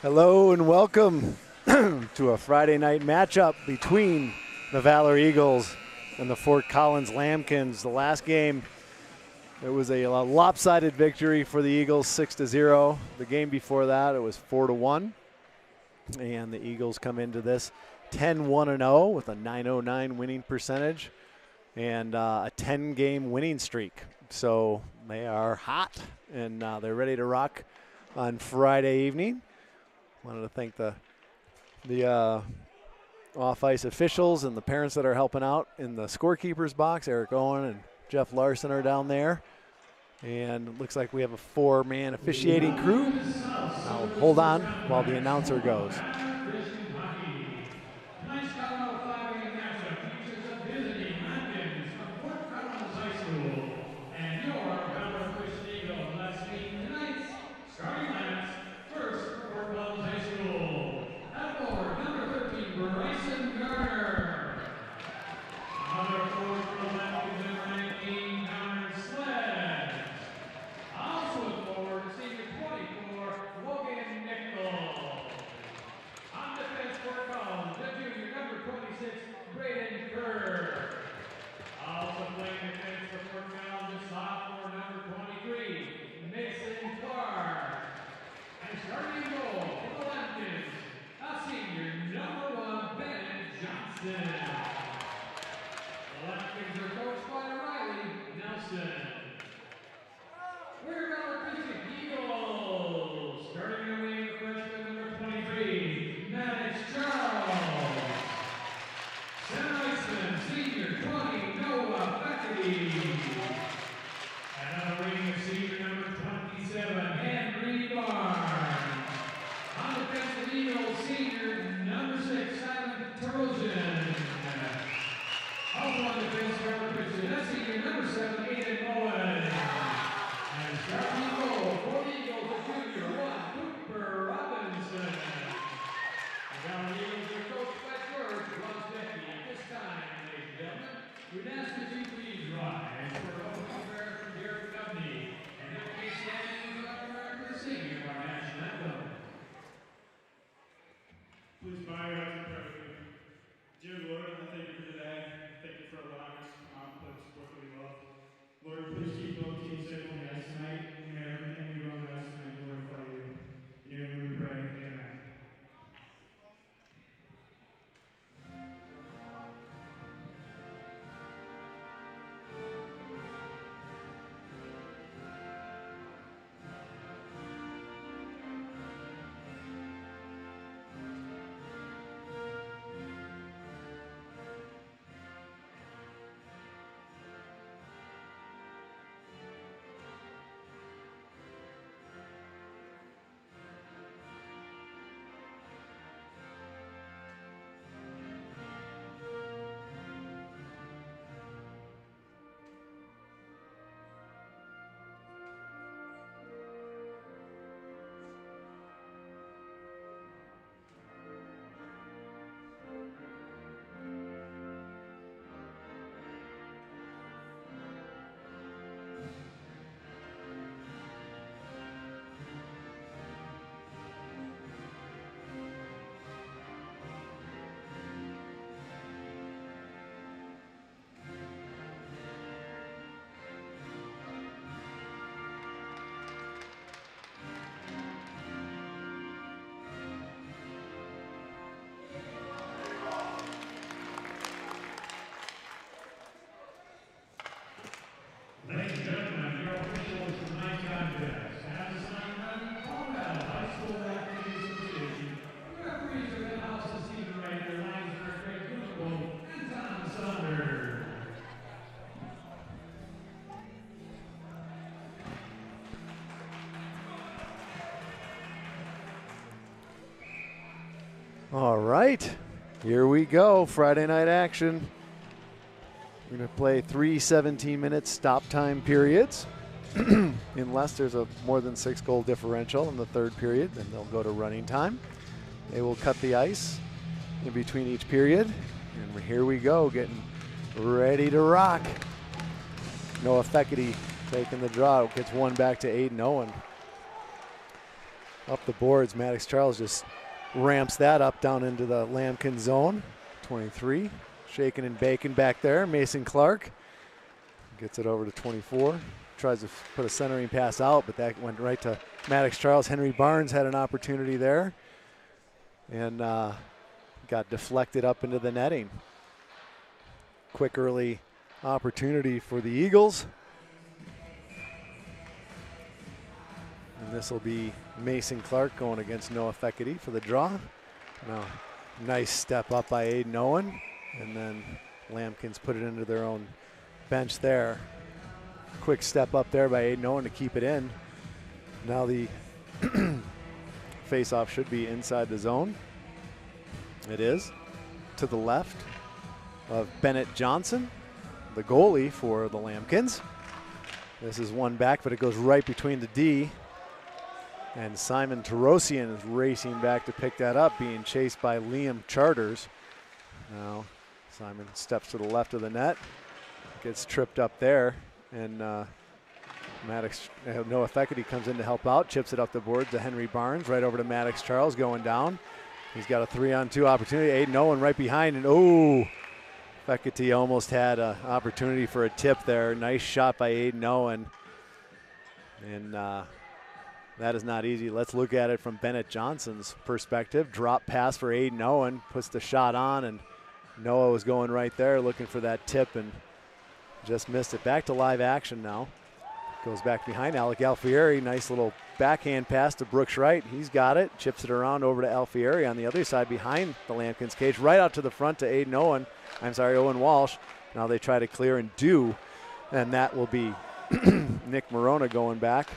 Hello and welcome to a Friday night matchup between the Valor Eagles and the Fort Collins Lambkins. The last game, it was a lopsided victory for the Eagles, 6-0. The game before that, it was 4-1. And the Eagles come into this 10-1-0 with a .909 winning percentage and a 10-game winning streak. So they are hot and they're ready to rock on Friday evening. Wanted to thank the off-ice officials and the parents that are helping out in the scorekeeper's box. Eric Owen and Jeff Larson are down there. And it looks like we have a four-man officiating crew. I'll hold on while the announcer goes. All right, here we go, Friday night action. We're going to play 3 17-minute stop time periods. Unless there's a more than 6-goal differential in the third period, then they'll go to running time. They will cut the ice in between each period. And here we go, getting ready to rock. Noah Feckerty taking the draw, gets one back to Aiden Owen. up the boards. Maddox Charles just ramps that up down into the Lambkin zone. 23, shaking and baking back there. Mason Clark gets it over to 24. Tries to put a centering pass out, but that went right to Maddox Charles. Henry Barnes had an opportunity there and got deflected up into the netting. Quick early opportunity for the Eagles. And this will be Mason Clark going against Noah Feckety for the draw. Now, nice step up by Aiden Owen, and then Lambkins put it into their own bench there. Quick step up there by Aiden Owen to keep it in. Now the face-off should be inside the zone. It is. To the left of Bennett Johnson, the goalie for the Lambkins. This is one back, but it goes right between the D. And Simon Tarosian is racing back to pick that up, being chased by Liam Charters. Now Simon steps to the left of the net, gets tripped up there, and Noah Feckety comes in to help out, chips it up the board to Henry Barnes, right over to Maddox Charles going down. He's got a 3-on-2 opportunity. Aiden Owen right behind, and oh, Feckety almost had an opportunity for a tip there. Nice shot by Aiden Owen. And that is not easy. Let's look at it from Bennett Johnson's perspective. Drop pass for Aiden Owen, puts the shot on, and Noah was going right there looking for that tip and just missed it. Back to live action now. Goes back behind Alec Alfieri. Nice little backhand pass to Brooks Wright. He's got it. Chips it around over to Alfieri on the other side behind the Lambkins cage. Right out to the front to Owen Walsh. Now they try to clear and do, and that will be Nick Morona going back.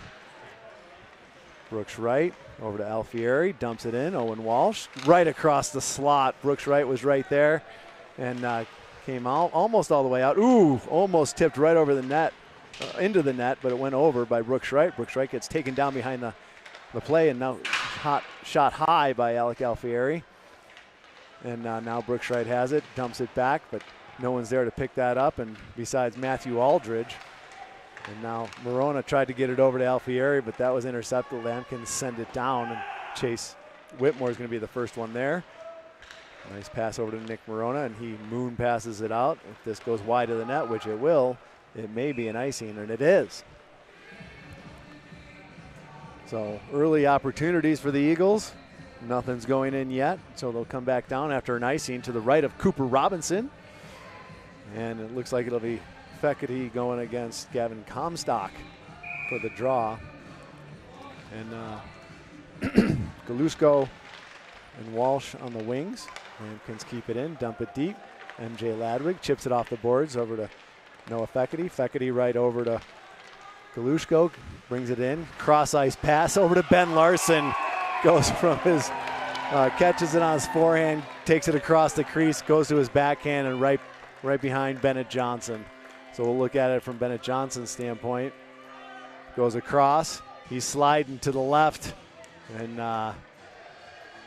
Brooks Wright over to Alfieri. Dumps it in. Owen Walsh right across the slot. Brooks Wright was right there and came out almost all the way out. Ooh, almost tipped right over the net. Into the net, but it went over by Brooks Wright. Brooks Wright gets taken down behind the play, and now shot high by Alec Alfieri. And now Brooks Wright has it, dumps it back, but no one's there to pick that up, and besides Matthew Aldridge. And now Morona tried to get it over to Alfieri, but that was intercepted. Lambkins send it down, and Chase Whitmore is going to be the first one there. Nice pass over to Nick Morona, and he moon passes it out. If this goes wide of the net, which it will, it may be an icing, and it is. So early opportunities for the Eagles. Nothing's going in yet, so they'll come back down after an icing to the right of Cooper Robinson. And it looks like it'll be Feckety going against Gavin Comstock for the draw. And Galushko and Walsh on the wings. Lambkins keep it in, dump it deep. MJ Ladwig chips it off the boards over to Noah Feckety. Feckety right over to Galushko, brings it in. Cross ice pass over to Ben Larson. Goes from his, catches it on his forehand, takes it across the crease, goes to his backhand, and right behind Bennett Johnson. So we'll look at it from Bennett Johnson's standpoint. Goes across, he's sliding to the left, and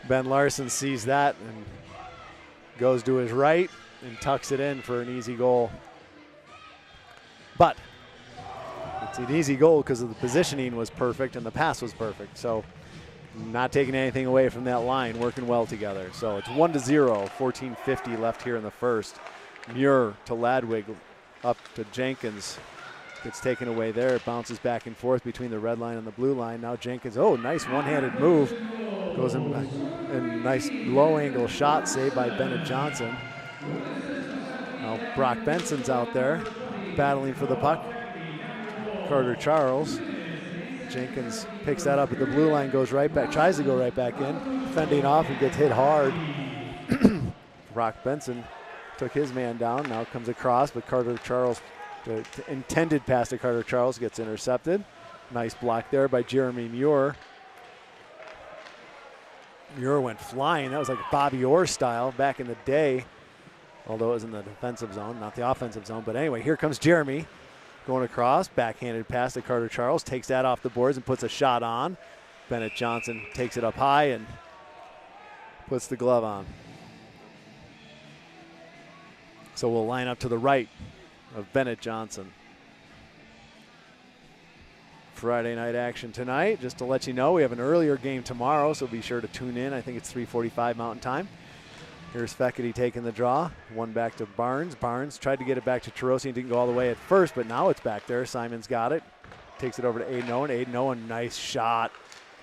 Ben Larson sees that and goes to his right and tucks it in for an easy goal. But it's an easy goal because of the positioning was perfect and the pass was perfect. So not taking anything away from that line, working well together. So it's 1-0, 14:50 left here in the first. Muir to Ladwig, up to Jenkins. Gets taken away there. It bounces back and forth between the red line and the blue line. Now Jenkins, oh, nice one-handed move. Goes in a nice low-angle shot saved by Bennett Johnson. Now Brock Benson's out there battling for the puck. Carter Charles. Jenkins picks that up at the blue line, goes right back, tries to go right back in. Fending off and gets hit hard. Brock Benson took his man down, now comes across, but Carter Charles, the intended pass to Carter Charles gets intercepted. Nice block there by Jeremy Muir. Muir went flying. That was like Bobby Orr style back in the day, although it was in the defensive zone, not the offensive zone. But anyway, here comes Jeremy going across, backhanded pass to Carter Charles, takes that off the boards and puts a shot on. Bennett Johnson takes it up high and puts the glove on. So we'll line up to the right of Bennett Johnson. Friday night action tonight. Just to let you know, we have an earlier game tomorrow, so be sure to tune in. I think it's 3:45 Mountain Time. Here's Fekete taking the draw. One back to Barnes. Barnes tried to get it back to Tarosian. Didn't go all the way at first, but now it's back there. Simon's got it. Takes it over to Aiden Owen. Aiden Owen, nice shot.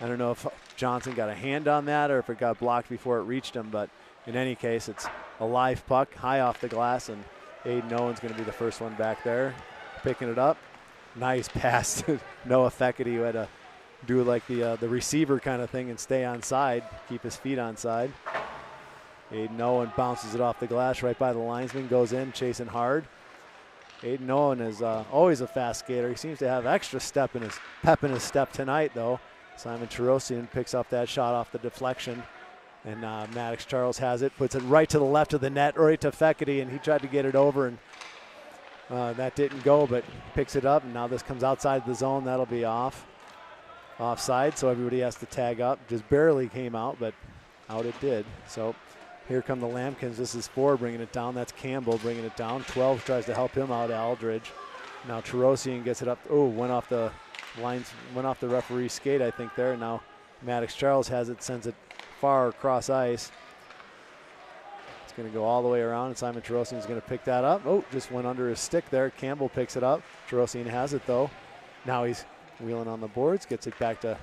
I don't know if Johnson got a hand on that or if it got blocked before it reached him, but in any case, it's a live puck high off the glass, and Aiden Owen's going to be the first one back there. Picking it up. Nice pass to Noah Fekete, who had to do like the receiver kind of thing and stay on side, keep his feet on side. Aiden Owen bounces it off the glass right by the linesman, goes in, chasing hard. Aiden Owen is always a fast skater. He seems to have extra pep in his step tonight, though. Simon Tarosian picks up that shot off the deflection, and Maddox Charles has it, puts it right to the left of the net, right to Fekete, and he tried to get it over, and that didn't go, but picks it up, and now this comes outside the zone. That'll be offside, so everybody has to tag up. Just barely came out, but out it did. So here come the Lambkins. This is 4 bringing it down. That's Campbell bringing it down. 12 tries to help him out, Aldridge. Now Tarosian gets it up. Oh, went off the lines, went off the referee's skate, I think, there. Now Maddox Charles has it, sends it far across ice. It's going to go all the way around, and Simon Tarosian is going to pick that up. Oh, just went under his stick there. Campbell picks it up. Tarosian has it, though. Now he's wheeling on the boards, gets it back to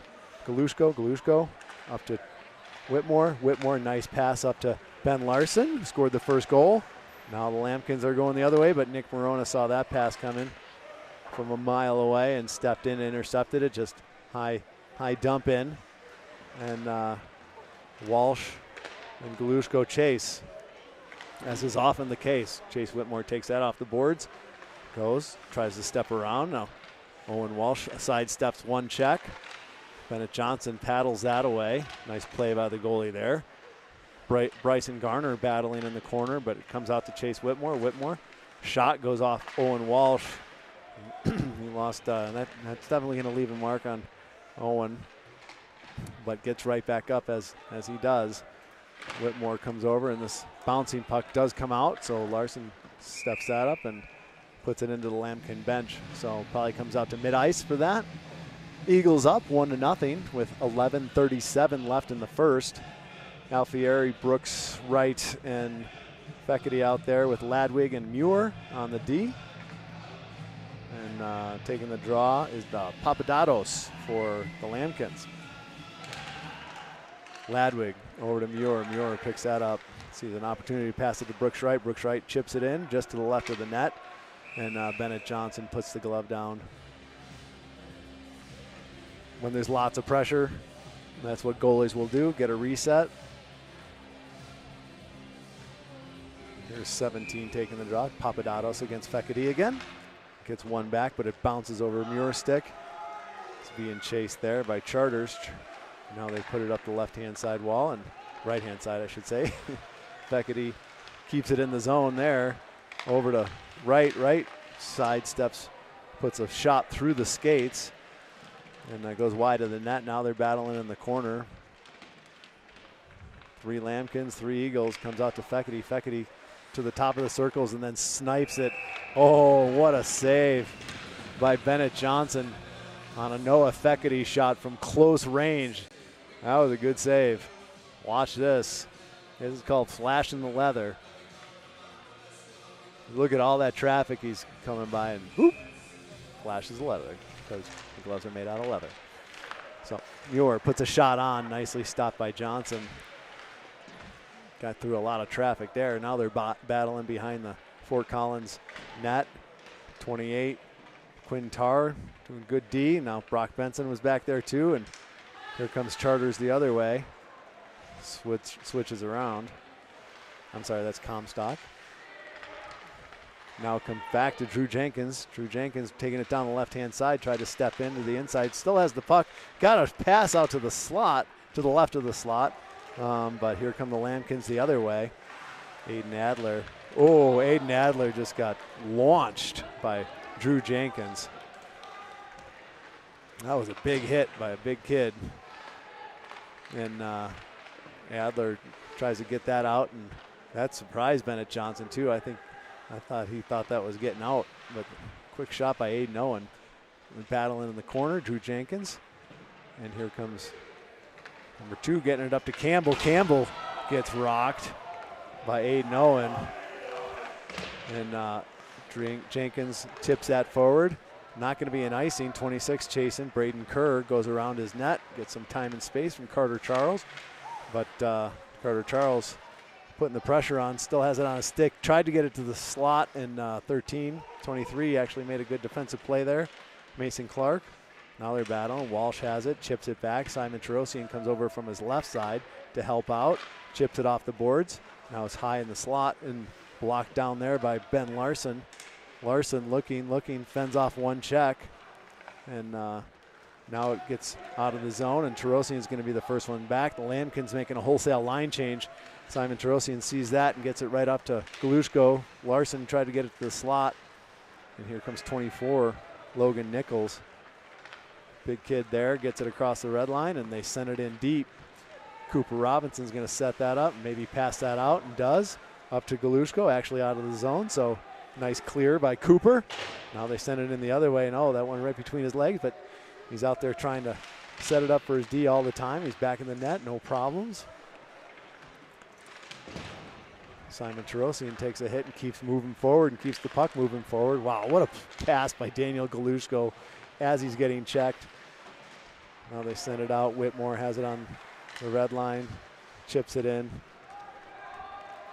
Galushko. Galushko up to Whitmore. Whitmore, nice pass up to Ben Larson, who scored the first goal. Now the Lambkins are going the other way, but Nick Morona saw that pass coming from a mile away and stepped in and intercepted it. Just high dump in. And Walsh and Galushko chase, as is often the case. Chase Whitmore takes that off the boards, goes, tries to step around. Now Owen Walsh sidesteps one check. Bennett Johnson paddles that away. Nice play by the goalie there. Bryson Garner battling in the corner, but it comes out to Chase Whitmore. Whitmore, shot goes off Owen Walsh. He lost, that's definitely going to leave a mark on Owen, but gets right back up as he does. Whitmore comes over, and this bouncing puck does come out, so Larson steps that up and puts it into the Lambkin bench. So probably comes out to mid-ice for that. Eagles up 1-0 with 11:37 left in the first. Alfieri, Brooks, Wright, and Fekete out there with Ladwig and Muir on the D. And taking the draw is the Papadatos for the Lambkins. Ladwig over to Muir. Muir picks that up. Sees an opportunity to pass it to Brooks Wright. Brooks Wright chips it in just to the left of the net. And Bennett Johnson puts the glove down. When there's lots of pressure, that's what goalies will do, get a reset. Here's 17 taking the draw. Papadatos against Fekete again. Gets one back, but it bounces over Muir's stick. It's being chased there by Charters. Now they put it up the left-hand side wall, and right-hand side, I should say. Fekete keeps it in the zone there. Over to right, side steps, puts a shot through the skates, and that goes wide of the net. Now they're battling in the corner. 3 Lambkins, 3 Eagles, comes out to Fekete. Fekete to the top of the circles and then snipes it. Oh, what a save by Bennett Johnson on a Noah Fekete shot from close range. That was a good save. Watch this. This is called flashing the leather. Look at all that traffic he's coming by, and whoop, flashes the leather because the gloves are made out of leather. So Muir puts a shot on, nicely stopped by Johnson. Got through a lot of traffic there. Now they're battling behind the Fort Collins net. 28, Quinn Tarr doing good D. Now Brock Benson was back there too, and here comes Charters the other way. Switches around. I'm sorry, that's Comstock. Now come back to Drew Jenkins. Drew Jenkins taking it down the left-hand side, tried to step into the inside. Still has the puck. Got a pass out to the slot, to the left of the slot. But here come the Lambkins the other way. Aiden Adler. Oh, Aiden Adler just got launched by Drew Jenkins. That was a big hit by a big kid. And Adler tries to get that out, and that surprised Bennett Johnson too. I thought he thought that was getting out, but quick shot by Aiden Owen. battling in the corner, Drew Jenkins. And here comes number 2 getting it up to Campbell. Campbell gets rocked by Aiden Owen. And Jenkins tips that forward. Not going to be an icing. 26 chasing. Braden Kerr goes around his net, gets some time and space from Carter Charles. But Carter Charles putting the pressure on, still has it on a stick. Tried to get it to the slot in 13. 23 actually made a good defensive play there. Mason Clark. Now they're battling. Walsh has it, chips it back. Simon Terosian comes over from his left side to help out. Chips it off the boards. Now it's high in the slot and blocked down there by Ben Larson. Larson looking, fends off one check. And now it gets out of the zone, and Terosian is going to be the first one back. The Lambkins making a wholesale line change. Simon Terosian sees that and gets it right up to Galushko. Larson tried to get it to the slot. And here comes 24, Logan Nichols. Big kid there, gets it across the red line, and they send it in deep. Cooper Robinson's going to set that up, maybe pass that out, and does. Up to Galushko, actually out of the zone, so nice clear by Cooper. Now they send it in the other way, and that went right between his legs, but he's out there trying to set it up for his D all the time. He's back in the net, no problems. Simon Terosian takes a hit and keeps moving forward and keeps the puck moving forward. Wow, what a pass by Daniel Galushko as he's getting checked. Now they send it out. Whitmore has it on the red line, chips it in.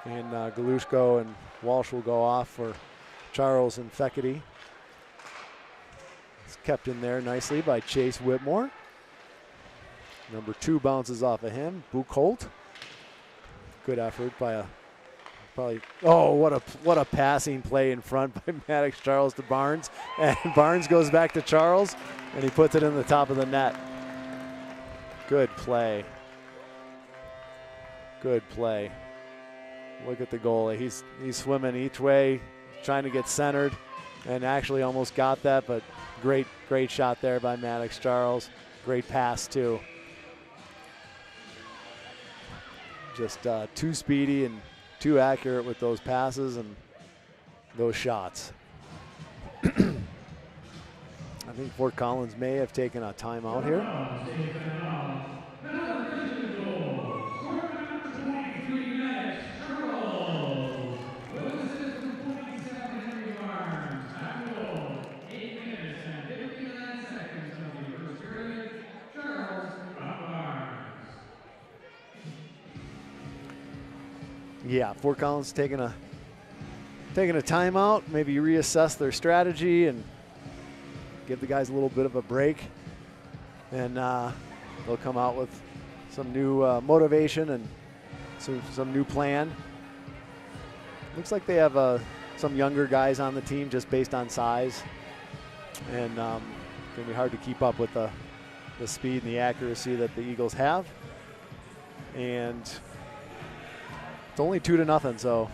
And Galushko and Walsh will go off for Charles and Fekete. It's kept in there nicely by Chase Whitmore. Number 2 bounces off of him. Buchholz. Good effort by a what a passing play in front by Maddox Charles to Barnes. And Barnes goes back to Charles, and he puts it in the top of the net. Good play. Good play. Look at the goalie. He's swimming each way, trying to get centered, and actually almost got that, but great shot there by Maddox Charles. Great pass, too. Just too speedy and too accurate with those passes and those shots. I think Fort Collins may have taken a timeout here. Yeah, Fort Collins taking a timeout, maybe reassess their strategy and give the guys a little bit of a break. And they'll come out with some new motivation and some new plan. Looks like they have some younger guys on the team just based on size. And it's going to be hard to keep up with the speed and the accuracy that the Eagles have. And it's only 2-0, so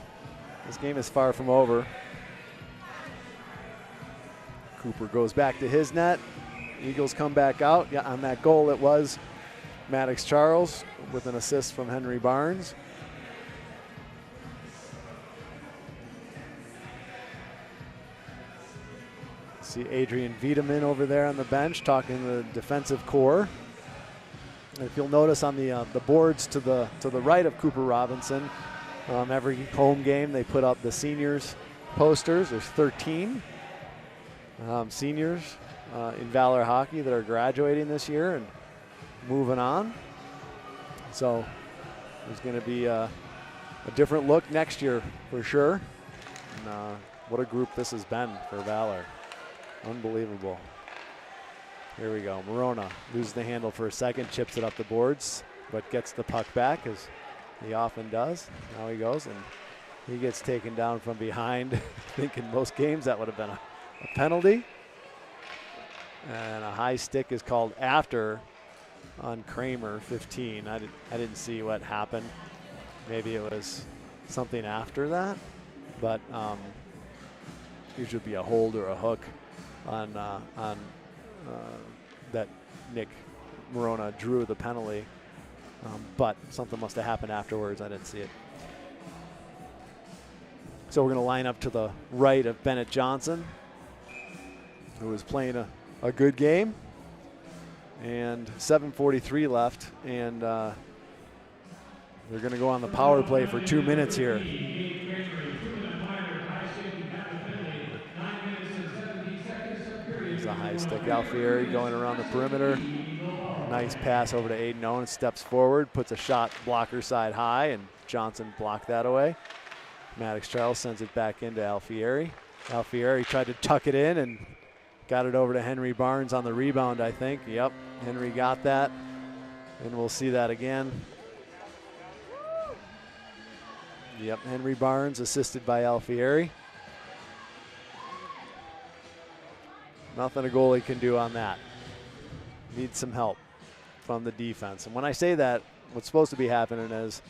this game is far from over. Cooper goes back to his net. Eagles come back out. Yeah, on that goal it was Maddox Charles with an assist from Henry Barnes. See Adrian Wiedemann over there on the bench talking to the defensive core. And if you'll notice on the boards to the right of Cooper Robinson, every home game they put up the seniors posters. There's 13 seniors in Valor hockey that are graduating this year and moving on. So there's going to be a different look next year for sure. And, what a group this has been for Valor. Unbelievable. Here we go. Morona loses the handle for a second, chips it up the boards, but gets the puck back as he often does. Now he goes, and he gets taken down from behind. I think in most games that would have been a penalty. And a high stick is called after on Kramer, 15. I didn't see what happened. Maybe it was something after that, but usually be a hold or a hook on that Nick Morona drew the penalty. But something must have happened afterwards. I didn't see it. So we're going to line up to the right of Bennett Johnson, who was playing a a good game. And 7:43 left, and they're going to go on the power play for 2 minutes here. There's a high stick. Alfieri going around the perimeter. Nice pass over to Aiden Owen. Steps forward, puts a shot blocker side high, and Johnson blocked that away. Maddox Charles sends it back into Alfieri. Alfieri tried to tuck it in and got it over to Henry Barnes on the rebound, I think. Yep, Henry got that, and we'll see that again. Yep, Henry Barnes assisted by Alfieri. Nothing a goalie can do on that. Needs some help from the defense. And when I say that, what's supposed to be happening is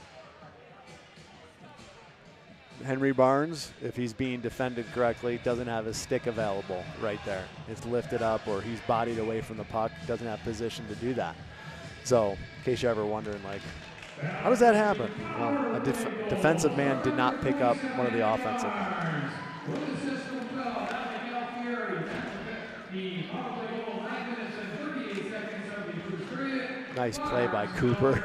Henry Barnes, if he's being defended correctly, doesn't have his stick available right there. It's lifted up, or he's bodied away from the puck, doesn't have position to do that. So, in case you're ever wondering, like, how does that happen? Well, a defensive man did not pick up one of the offensive men. Nice play by Cooper.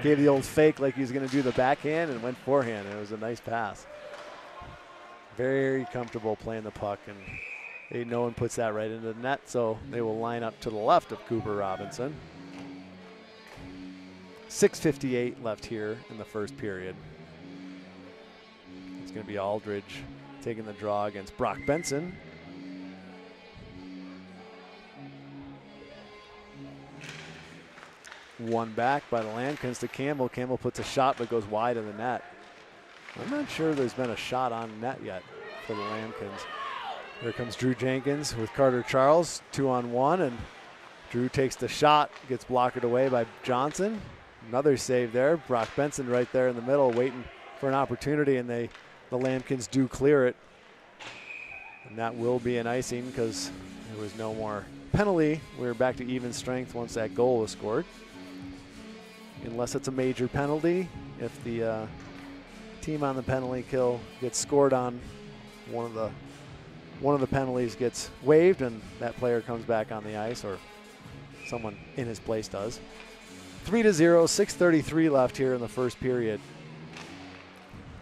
Gave the old fake like he was going to do the backhand and went forehand. It was a nice pass. Very comfortable playing the puck, and no one puts that right into the net, so they will line up to the left of Cooper Robinson. 6:58 left here in the first period. It's going to be Aldridge taking the draw against Brock Benson. One back by the Lambkins to Campbell. Campbell puts a shot but goes wide of the net. I'm not sure there's been a shot on net yet for the Lambkins. Here comes Drew Jenkins with Carter Charles, 2-on-1, and Drew takes the shot, gets blocked away by Johnson. Another save there. Brock Benson right there in the middle waiting for an opportunity, and the Lambkins do clear it. And that will be an icing because there was no more penalty. We're back to even strength once that goal was scored. Unless it's a major penalty, if the team on the penalty kill gets scored on, one of the penalties gets waived and that player comes back on the ice, or someone in his place does. 3-0, 6:33 left here in the first period.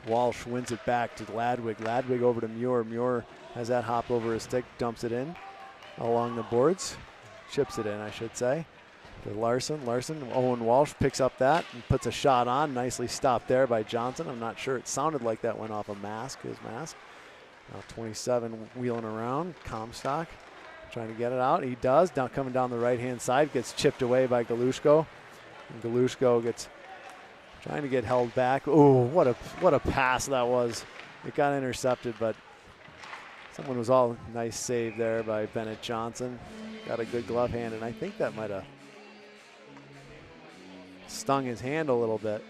Walsh wins it back to Ladwig. Ladwig over to Muir. Muir has that hop over his stick, dumps it in along the boards. Chips it in, I should say. To Larson. Owen Walsh picks up that and puts a shot on. Nicely stopped there by Johnson. I'm not sure. It sounded like that went off a mask, his mask. Now 27 wheeling around. Comstock trying to get it out. He does. Now coming down the right-hand side. Gets chipped away by Galushko. And Galushko gets trying to get held back. Oh, what a pass that was. It got intercepted, but someone was all nice save there by Bennett Johnson. Got a good glove hand, and I think that might have stung his hand a little bit.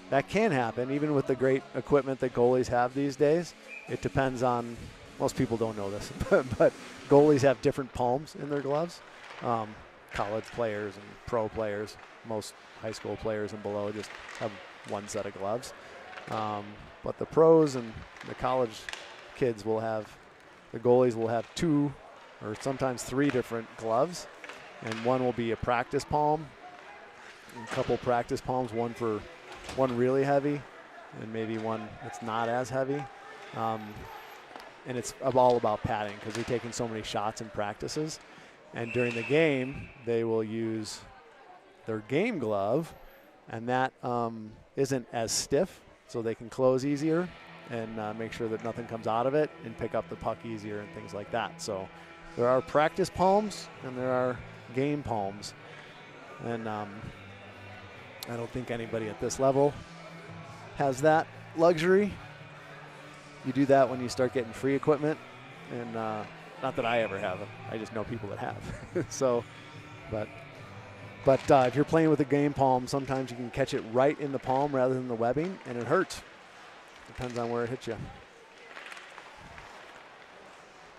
That can happen, even with the great equipment that goalies have these days. It depends on, most people don't know this, but goalies have different palms in their gloves. College players and pro players, most high school players and below just have one set of gloves. But the pros and the college kids will have, the goalies will have 2 or sometimes 3 different gloves. And one will be a practice palm, a couple practice palms, one really heavy, and maybe one that's not as heavy. And it's all about padding because they're taking so many shots in practices. And during the game, they will use their game glove, and that isn't as stiff, so they can close easier and make sure that nothing comes out of it and pick up the puck easier and things like that. So there are practice palms and there are game palms, and I don't think anybody at this level has that luxury. You do that when you start getting free equipment, and not that I ever have it. I just know people that have. So, but if you're playing with a game palm, sometimes you can catch it right in the palm rather than the webbing, and it hurts. Depends on where it hits you.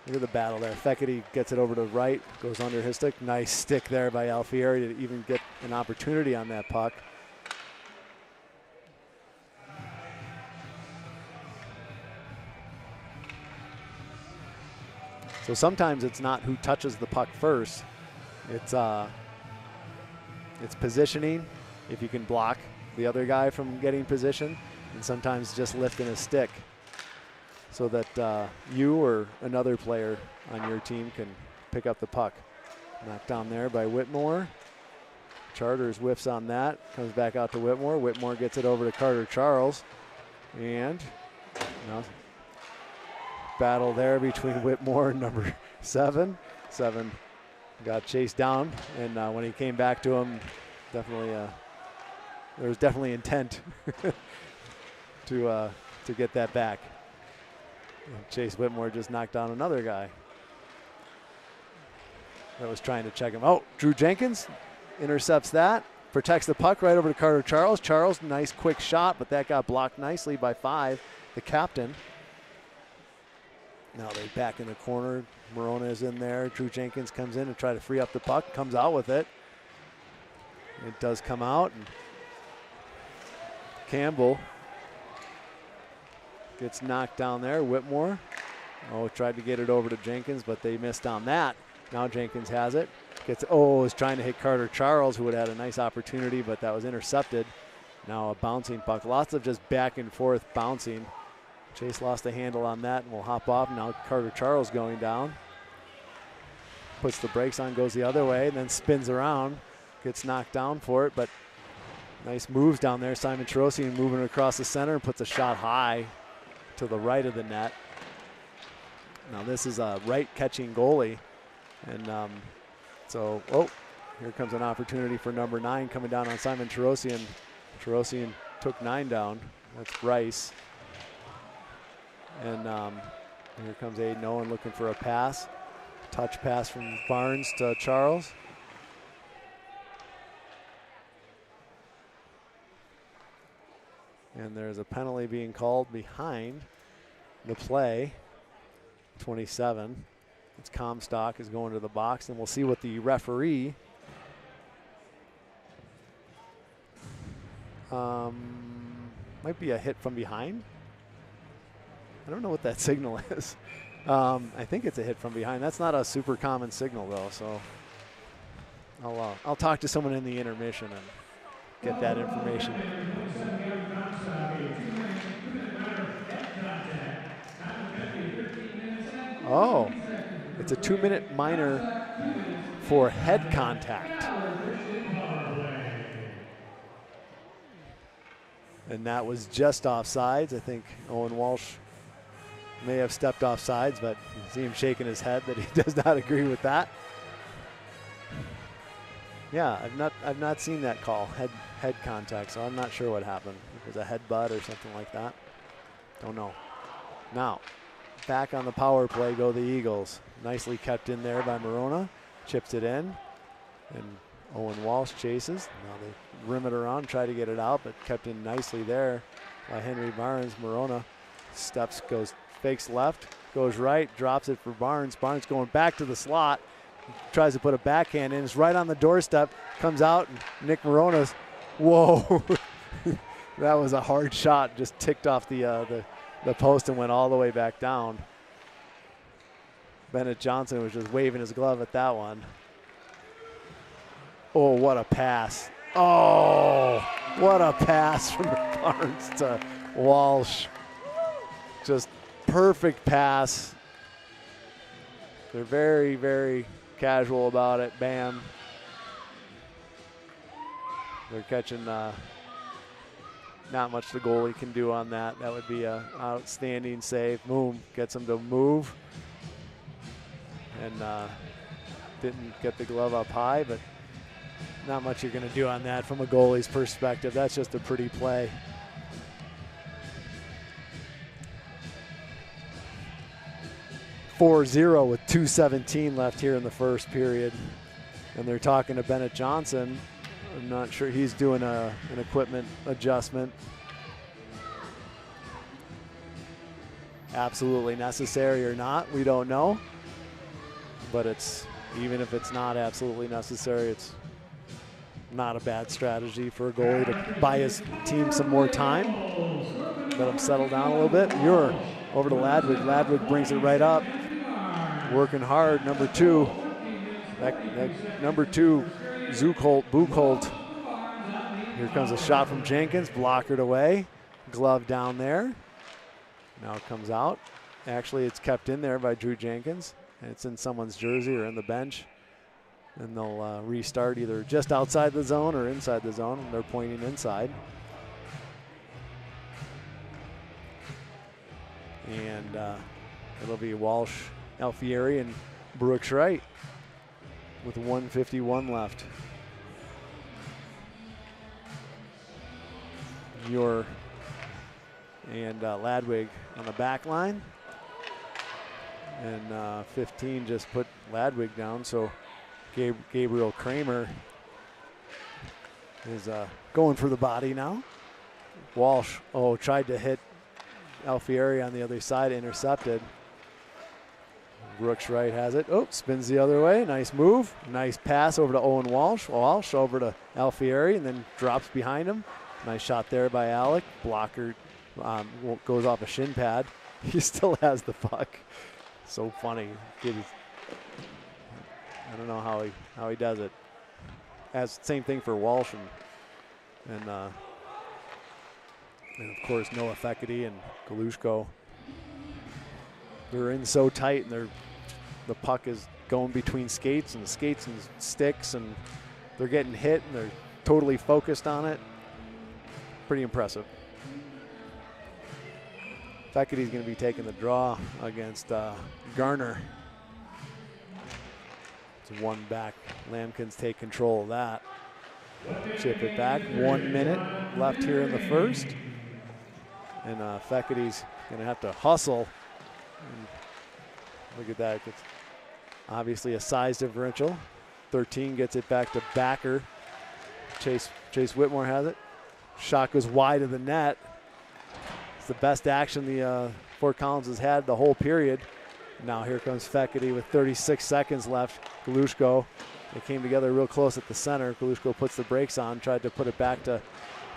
Look at the battle there. Fekete gets it over to right, goes under his stick. Nice stick there by Alfieri to even get an opportunity on that puck. So sometimes it's not who touches the puck first. It's positioning, if you can block the other guy from getting position, and sometimes just lifting a stick so that you or another player on your team can pick up the puck. Knocked down there by Whitmore. Charters whiffs on that, comes back out to Whitmore. Whitmore gets it over to Carter Charles. And battle there between Whitmore and number 7. 7 got chased down, and when he came back to him, definitely there was definitely intent to get that back. And Chase Whitmore just knocked down another guy that was trying to check him. Oh, Drew Jenkins intercepts that, protects the puck right over to Carter Charles. Charles, nice quick shot, but that got blocked nicely by 5, the captain. Now they're back in the corner. Morona is in there. Drew Jenkins comes in to try to free up the puck, comes out with it. It does come out. And Campbell gets knocked down there. Whitmore, tried to get it over to Jenkins, but they missed on that. Now Jenkins has it. Is trying to hit Carter Charles, who would have had a nice opportunity, but that was intercepted. Now a bouncing puck. Lots of just back and forth bouncing. Chase lost the handle on that and will hop off. Now Carter Charles going down. Puts the brakes on, goes the other way, and then spins around. Gets knocked down for it, but nice moves down there. Simon Cherosian moving across the center and puts a shot high to the right of the net. Now this is a right catching goalie. And here comes an opportunity for number 9 coming down on Simon Cherosian. Cherosian took 9 down. That's Bryce. And here comes Aiden Owen looking for a pass. Touch pass from Barnes to Charles. And there's a penalty being called behind the play. 27. It's Comstock is going to the box, and we'll see what the referee might be a hit from behind. I don't know what that signal is. I think it's a hit from behind. That's not a super common signal though, so I'll talk to someone in the intermission and get that information. Oh, it's a 2-minute minor for head contact. And that was just offsides. I think Owen Walsh may have stepped offsides, but you see him shaking his head that he does not agree with that. Yeah, I've not seen that call, head contact, so I'm not sure what happened. If it was a headbutt or something like that. Don't know. Now, back on the power play go the Eagles. Nicely kept in there by Morona. Chips it in. And Owen Walsh chases. Now they rim it around, try to get it out, but kept in nicely there by Henry Barnes. Morona steps, fakes left, goes right, drops it for Barnes. Barnes going back to the slot. Tries to put a backhand in. It's right on the doorstep. Comes out, and Nick Morona's, whoa. That was a hard shot. Just ticked off the post and went all the way back down. Bennett Johnson was just waving his glove at that one. Oh, what a pass. Oh, what a pass from Barnes to Walsh. Just perfect pass. They're very, very casual about it. Bam. They're catching not much the goalie can do on that. That would be an outstanding save. Boom, gets him to move. And didn't get the glove up high, but not much you're going to do on that from a goalie's perspective. That's just a pretty play. (4-0) with 2:17 left here in the first period. And they're talking to Bennett Johnson. I'm not sure he's doing an equipment adjustment. Absolutely necessary or not, we don't know. But even if it's not absolutely necessary, it's not a bad strategy for a goalie to buy his team some more time. Let him settle down a little bit. Muir over to Ladwig. Ladwig brings it right up. working hard. Number 2, that number 2, Buchholt. Here comes a shot from Jenkins, blockered away. Glove down there. Now it comes out. Actually, it's kept in there by Drew Jenkins. And it's in someone's jersey or in the bench. And they'll restart either just outside the zone or inside the zone. They're pointing inside. And it'll be Walsh, Alfieri, and Brooks Wright with 1:51 left. Muir and Ladwig on the back line. And 15 just put Ladwig down, so Gabriel Kramer is going for the body now. Walsh, tried to hit Alfieri on the other side, intercepted. Brooks Wright has it. Spins the other way. Nice move. Nice pass over to Owen Walsh. Walsh over to Alfieri and then drops behind him. Nice shot there by Alec. Blocker goes off a shin pad. He still has the puck. So funny. I don't know how he does it. Same thing for Walsh and of course Noah Fekete and Galushko. They're in so tight, and the puck is going between skates and sticks, and they're getting hit, and they're totally focused on it. Pretty impressive. Fekete's going to be taking the draw against Garner. It's 1 back. Lampkins take control of that. Chip it back. 1 minute left here in the first. And Fekete's going to have to hustle. And look at that. It's obviously a size differential. 13 gets it back to Backer. Chase Whitmore has it. Shot goes wide of the net. It's the best action the Fort Collins has had the whole period. Now here comes Fekete with 36 seconds left. Galushko, they came together real close at the center. Galushko puts the brakes on, tried to put it back to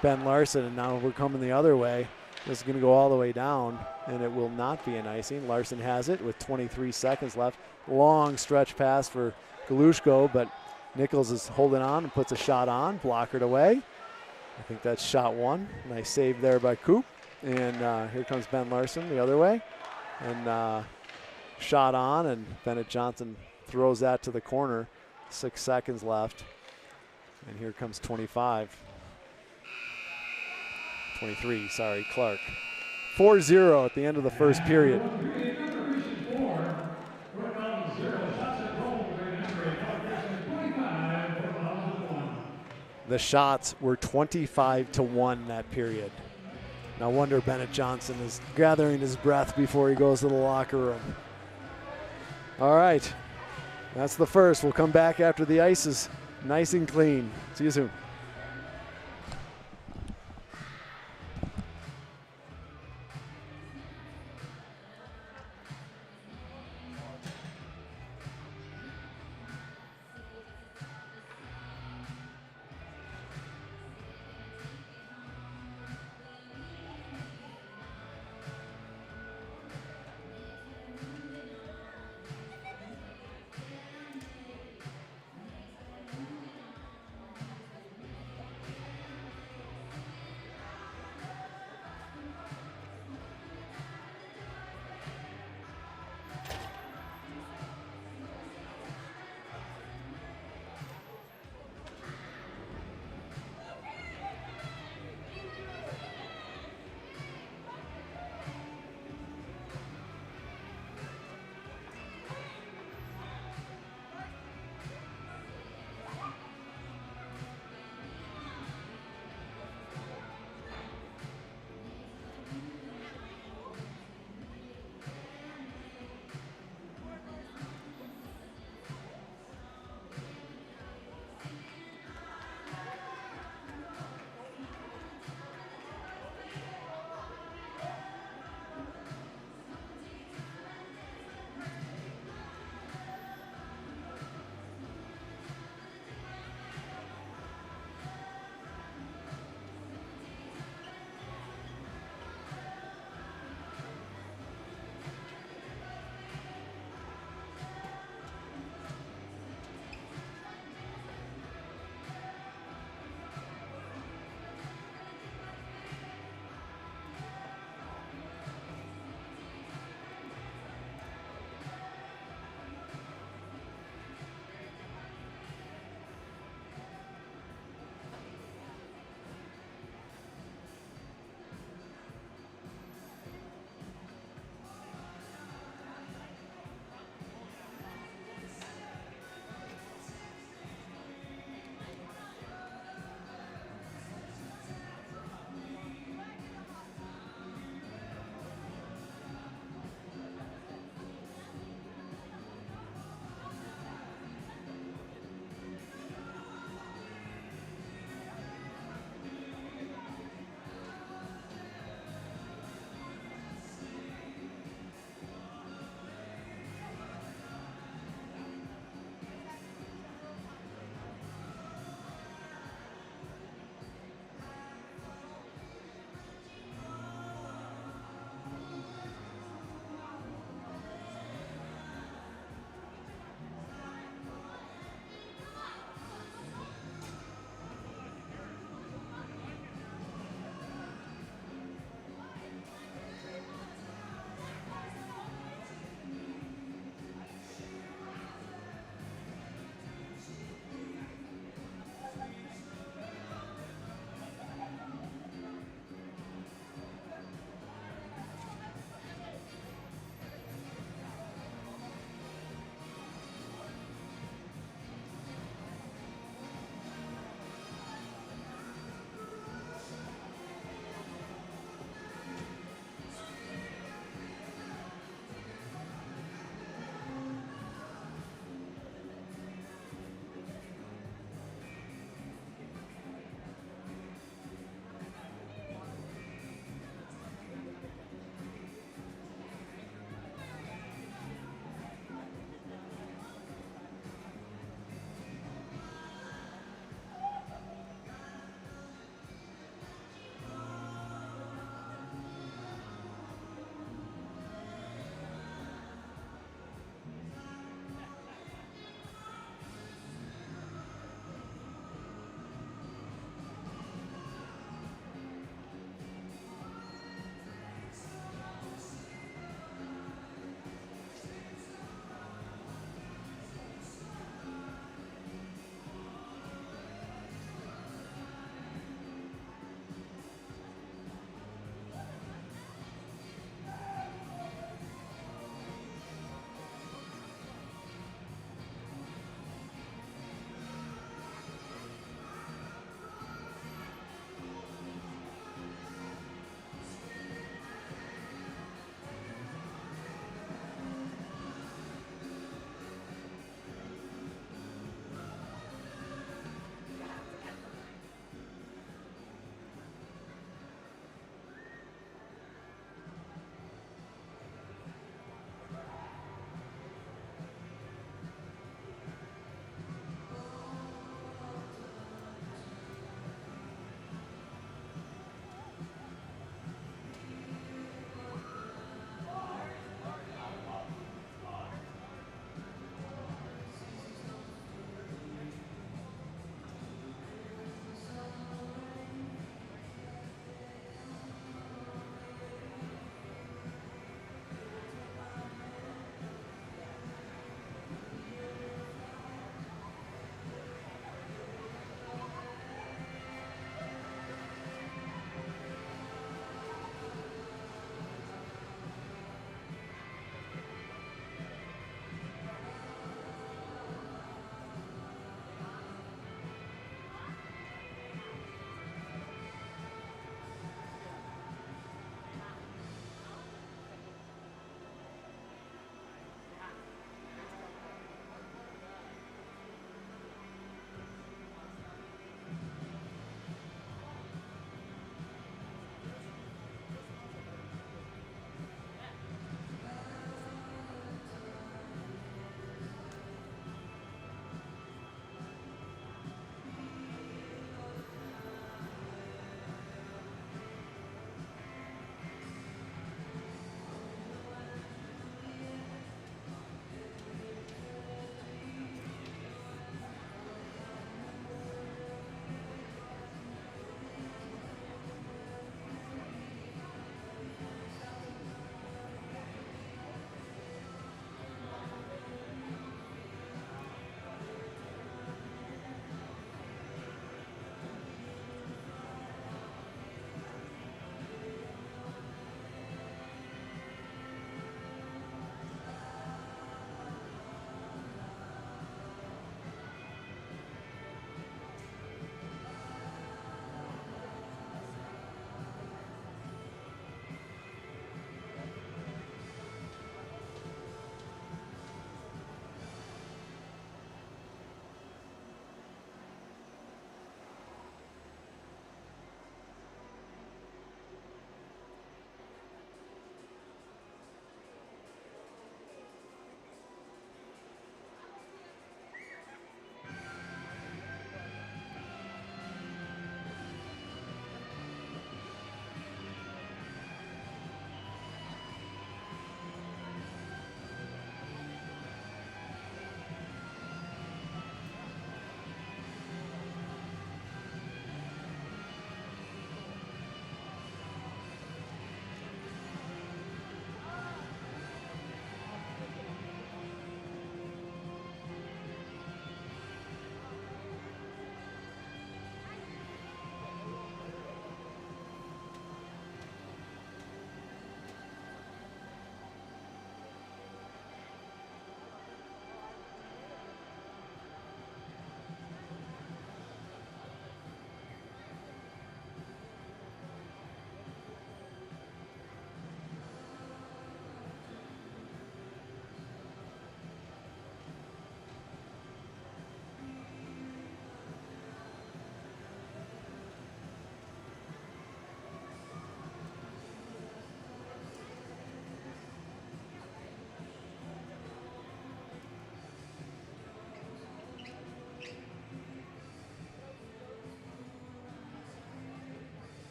Ben Larson, and now we're coming the other way. This is going to go all the way down, and it will not be an icing. Larson has it with 23 seconds left. Long stretch pass for Galushko, but Nichols is holding on and puts a shot on, blockered away. I think that's shot 1. Nice save there by Coop. And here comes Ben Larson the other way. And shot on, and Bennett Johnson throws that to the corner. 6 seconds left. And here comes 23, Clark. 4-0 at the end of the first period. The shots were 25-1 that period. No wonder Bennett Johnson is gathering his breath before he goes to the locker room. All right, that's the first. We'll come back after the ice is nice and clean. See you soon.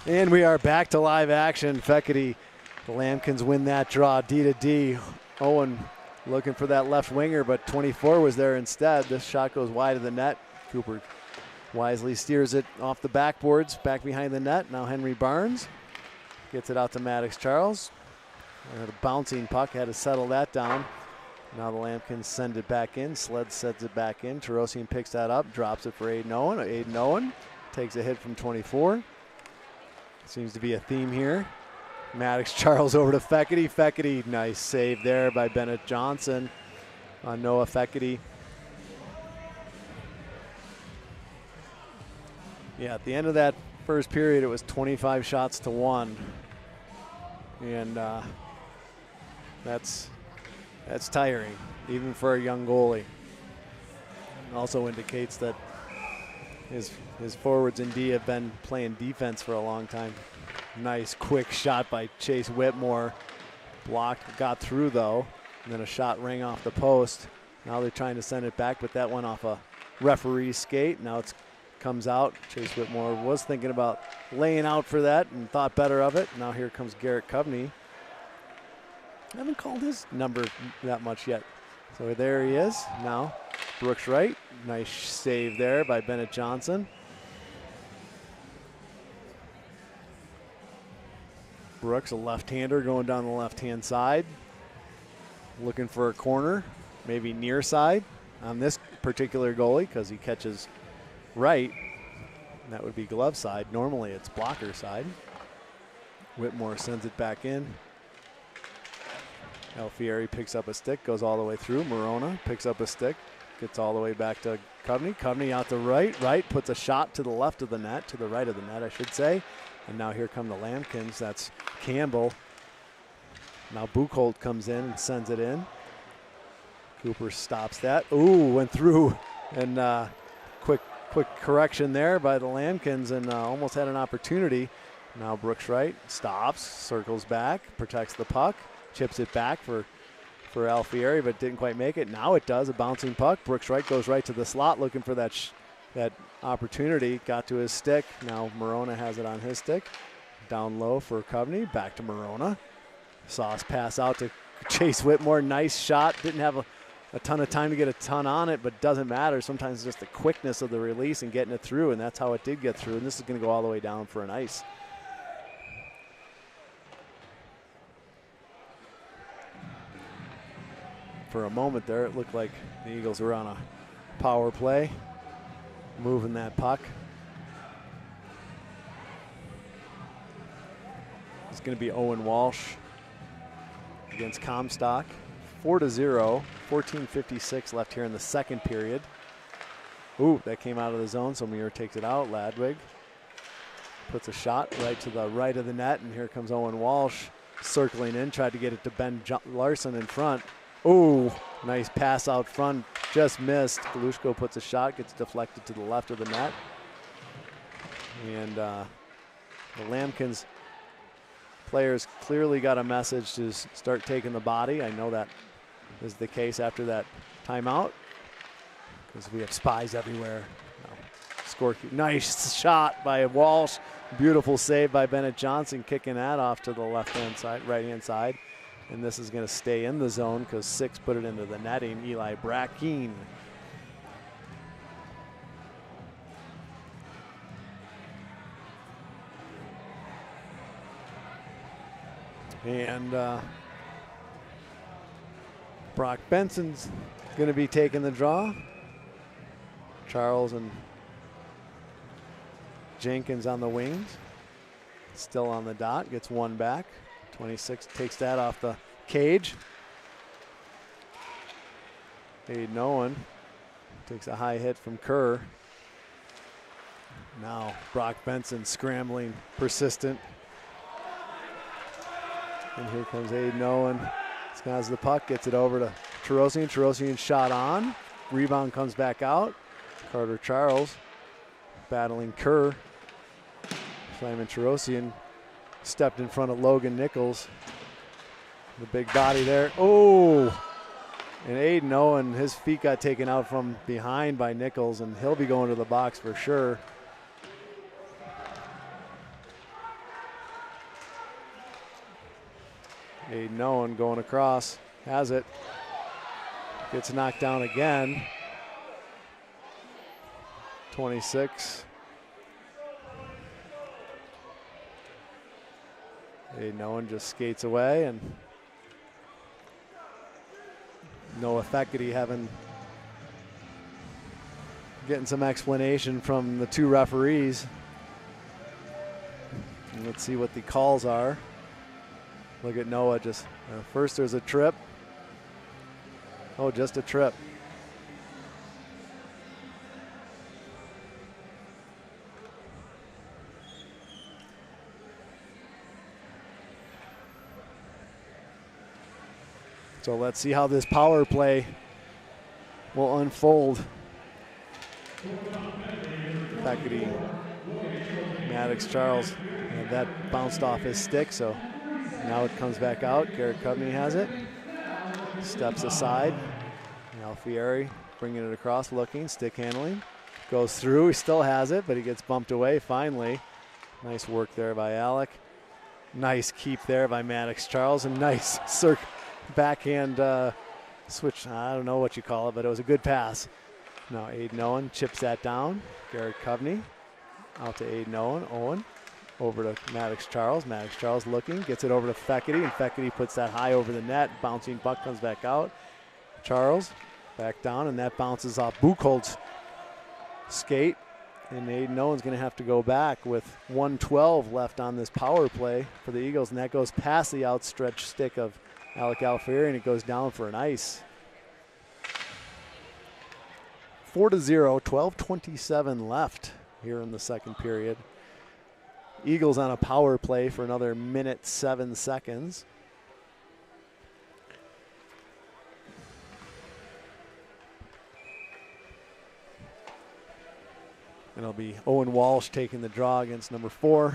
And we are back to live action. Fekete, the Lambkins win that draw D to D. Owen looking for that left winger, but 24 was there instead. This shot goes wide of the net. Cooper wisely steers it off the backboards, back behind the net. Now Henry Barnes gets it out to Maddox Charles. The bouncing puck, had to settle that down. Now the Lambkins send it back in. Sled sets it back in. Terosian picks that up, drops it for Aiden Owen. Aiden Owen takes a hit from 24. Seems to be a theme here. Maddox Charles over to Fekete. Fekete, nice save there by Bennett Johnson on Noah Fekete. Yeah, at the end of that first period, it was 25 shots to 1. And that's tiring, even for a young goalie. It also indicates that his forwards in D have been playing defense for a long time. Nice quick shot by Chase Whitmore. Blocked, got through though, and then a shot rang off the post. Now they're trying to send it back, but that went off a referee's skate. Now it comes out. Chase Whitmore was thinking about laying out for that and thought better of it. Now here comes Garrett Covney. I haven't called his number that much yet. So there he is now. Brooks Wright, nice save there by Bennett Johnson. Brooks, a left-hander going down the left-hand side. Looking for a corner, maybe near side on this particular goalie because he catches right. And that would be glove side. Normally it's blocker side. Whitmore sends it back in. Alfieri picks up a stick, goes all the way through. Morona picks up a stick, gets all the way back to Covney. Covney out to right. Right puts a shot to the left of the net, to the right of the net, I should say. And now here come the Lambkins. That's Campbell. Now Buchholz comes in and sends it in. Cooper stops that. Ooh, went through. And quick correction there by the Lambkins and almost had an opportunity. Now Brooks Wright stops, circles back, protects the puck. Chips it back for Alfieri, but didn't quite make it. Now it does, a bouncing puck. Brooks Wright goes right to the slot looking for that opportunity. Got to his stick. Now Morona has it on his stick. Down low for Covney. Back to Morona. Sauce pass out to Chase Whitmore. Nice shot. Didn't have a ton of time to get a ton on it, but doesn't matter. Sometimes it's just the quickness of the release and getting it through, and that's how it did get through. And this is going to go all the way down for an ice. For a moment there, it looked like the Eagles were on a power play, moving that puck. It's going to be Owen Walsh against Comstock. 4-0, 14:56 left here in the second period. Ooh, that came out of the zone, so Muir takes it out. Ladwig puts a shot right to the right of the net, and here comes Owen Walsh circling in, tried to get it to Ben Larson in front. Oh, nice pass out front, just missed. Galushko puts a shot, gets deflected to the left of the net. And the Lambkins players clearly got a message to start taking the body. I know that is the case after that timeout because we have spies everywhere. No. Nice shot by Walsh. Beautiful save by Bennett Johnson, kicking that off to the left-hand side, right-hand side. And this is going to stay in the zone because Six put it into the netting. Eli Brackeen. And Brock Benson's going to be taking the draw. Charles and Jenkins on the wings. Still on the dot, gets one back. 26 takes that off the cage. Aiden Owen takes a high hit from Kerr. Now Brock Benson scrambling, persistent. And here comes Aiden Owen. Has the puck, gets it over to Terosian. Terosian shot on. Rebound comes back out. Carter Charles battling Kerr. Simon Terosian stepped in front of Logan Nichols. The big body there. Oh! And Aiden Owen, his feet got taken out from behind by Nichols, and he'll be going to the box for sure. Aiden Owen going across, has it. Gets knocked down again. 26. Aiden Owen just skates away, and Noah Thecady getting some explanation from the two referees. And let's see what the calls are. Look at Noah just, first there's a trip. Oh, just a trip. So let's see how this power play will unfold. Thecady, Maddox Charles, and that bounced off his stick, so now it comes back out. Garrett Covney has it. Steps aside. Alfieri bringing it across, looking, stick handling. Goes through, he still has it, but he gets bumped away finally. Nice work there by Alec. Nice keep there by Maddox Charles, and nice backhand switch. I don't know what you call it, but it was a good pass. Now Aiden Owen chips that down. Garrett Covney out to Aiden Owen. Owen over to Maddox Charles. Maddox Charles looking, gets it over to Thecady, and Thecady puts that high over the net. Bouncing puck comes back out. Charles back down, and that bounces off Buchholz's skate. And Aiden Owen's going to have to go back with 1:12 left on this power play for the Eagles, and that goes past the outstretched stick of Alec Alfieri, and it goes down for an ice. 4-0, 12:27 left here in the second period. Eagles on a power play for another minute, 7 seconds. And it'll be Owen Walsh taking the draw against number 4.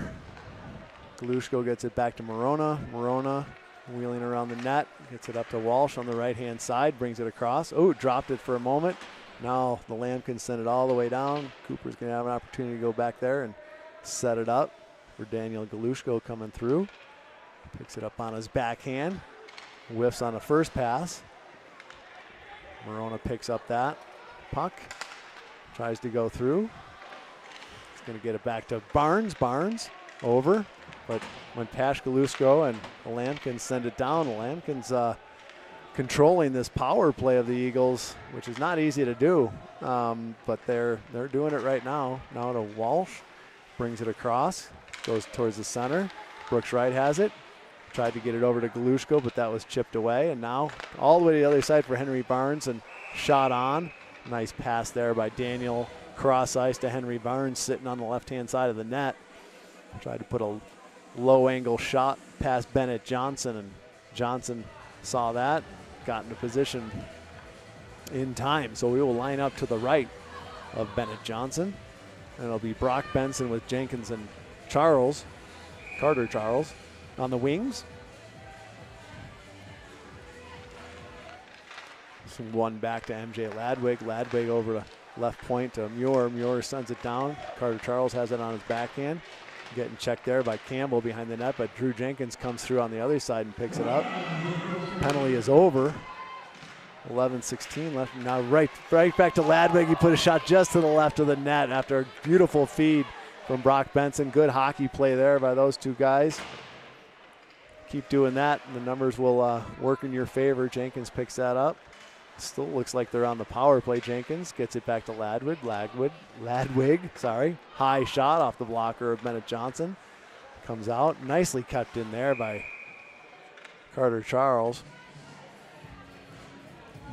Galushko gets it back to Morona. Morona wheeling around the net, gets it up to Walsh on the right-hand side, brings it across. Oh, dropped it for a moment. Now the Lambkins send it all the way down. Cooper's going to have an opportunity to go back there and set it up for Daniel Galushko coming through. Picks it up on his backhand. Whiffs on the first pass. Morona picks up that puck. Tries to go through. He's going to get it back to Barnes. Barnes over. But when Pash Galushko and the Lambkins send it down, the Lambkins controlling this power play of the Eagles, which is not easy to do, but they're doing it right now. Now to Walsh, brings it across, goes towards the center. Brooks Wright has it, tried to get it over to Galushko, but that was chipped away, and now all the way to the other side for Henry Barnes, and shot on. Nice pass there by Daniel, cross ice to Henry Barnes, sitting on the left-hand side of the net. Tried to put a low angle shot past Bennett Johnson, and Johnson saw that, got into position in time. So we will line up to the right of Bennett Johnson, and it'll be Brock Benson with Jenkins and Charles, Carter Charles, on the wings. Some one back to MJ Ladwig. Ladwig over to left point to Muir. Muir sends it down. Carter Charles has it on his backhand. Getting checked there by Campbell behind the net, but Drew Jenkins comes through on the other side and picks it up. Penalty is over. 11:16 left. Now right back to Ladwig. He put a shot just to the left of the net after a beautiful feed from Brock Benson. Good hockey play there by those two guys. Keep doing that, and the numbers will work in your favor. Jenkins picks that up. Still looks like they're on the power play. Jenkins gets it back to Ladwig. Ladwig, sorry. High shot off the blocker of Bennett Johnson. Comes out. Nicely kept in there by Carter Charles.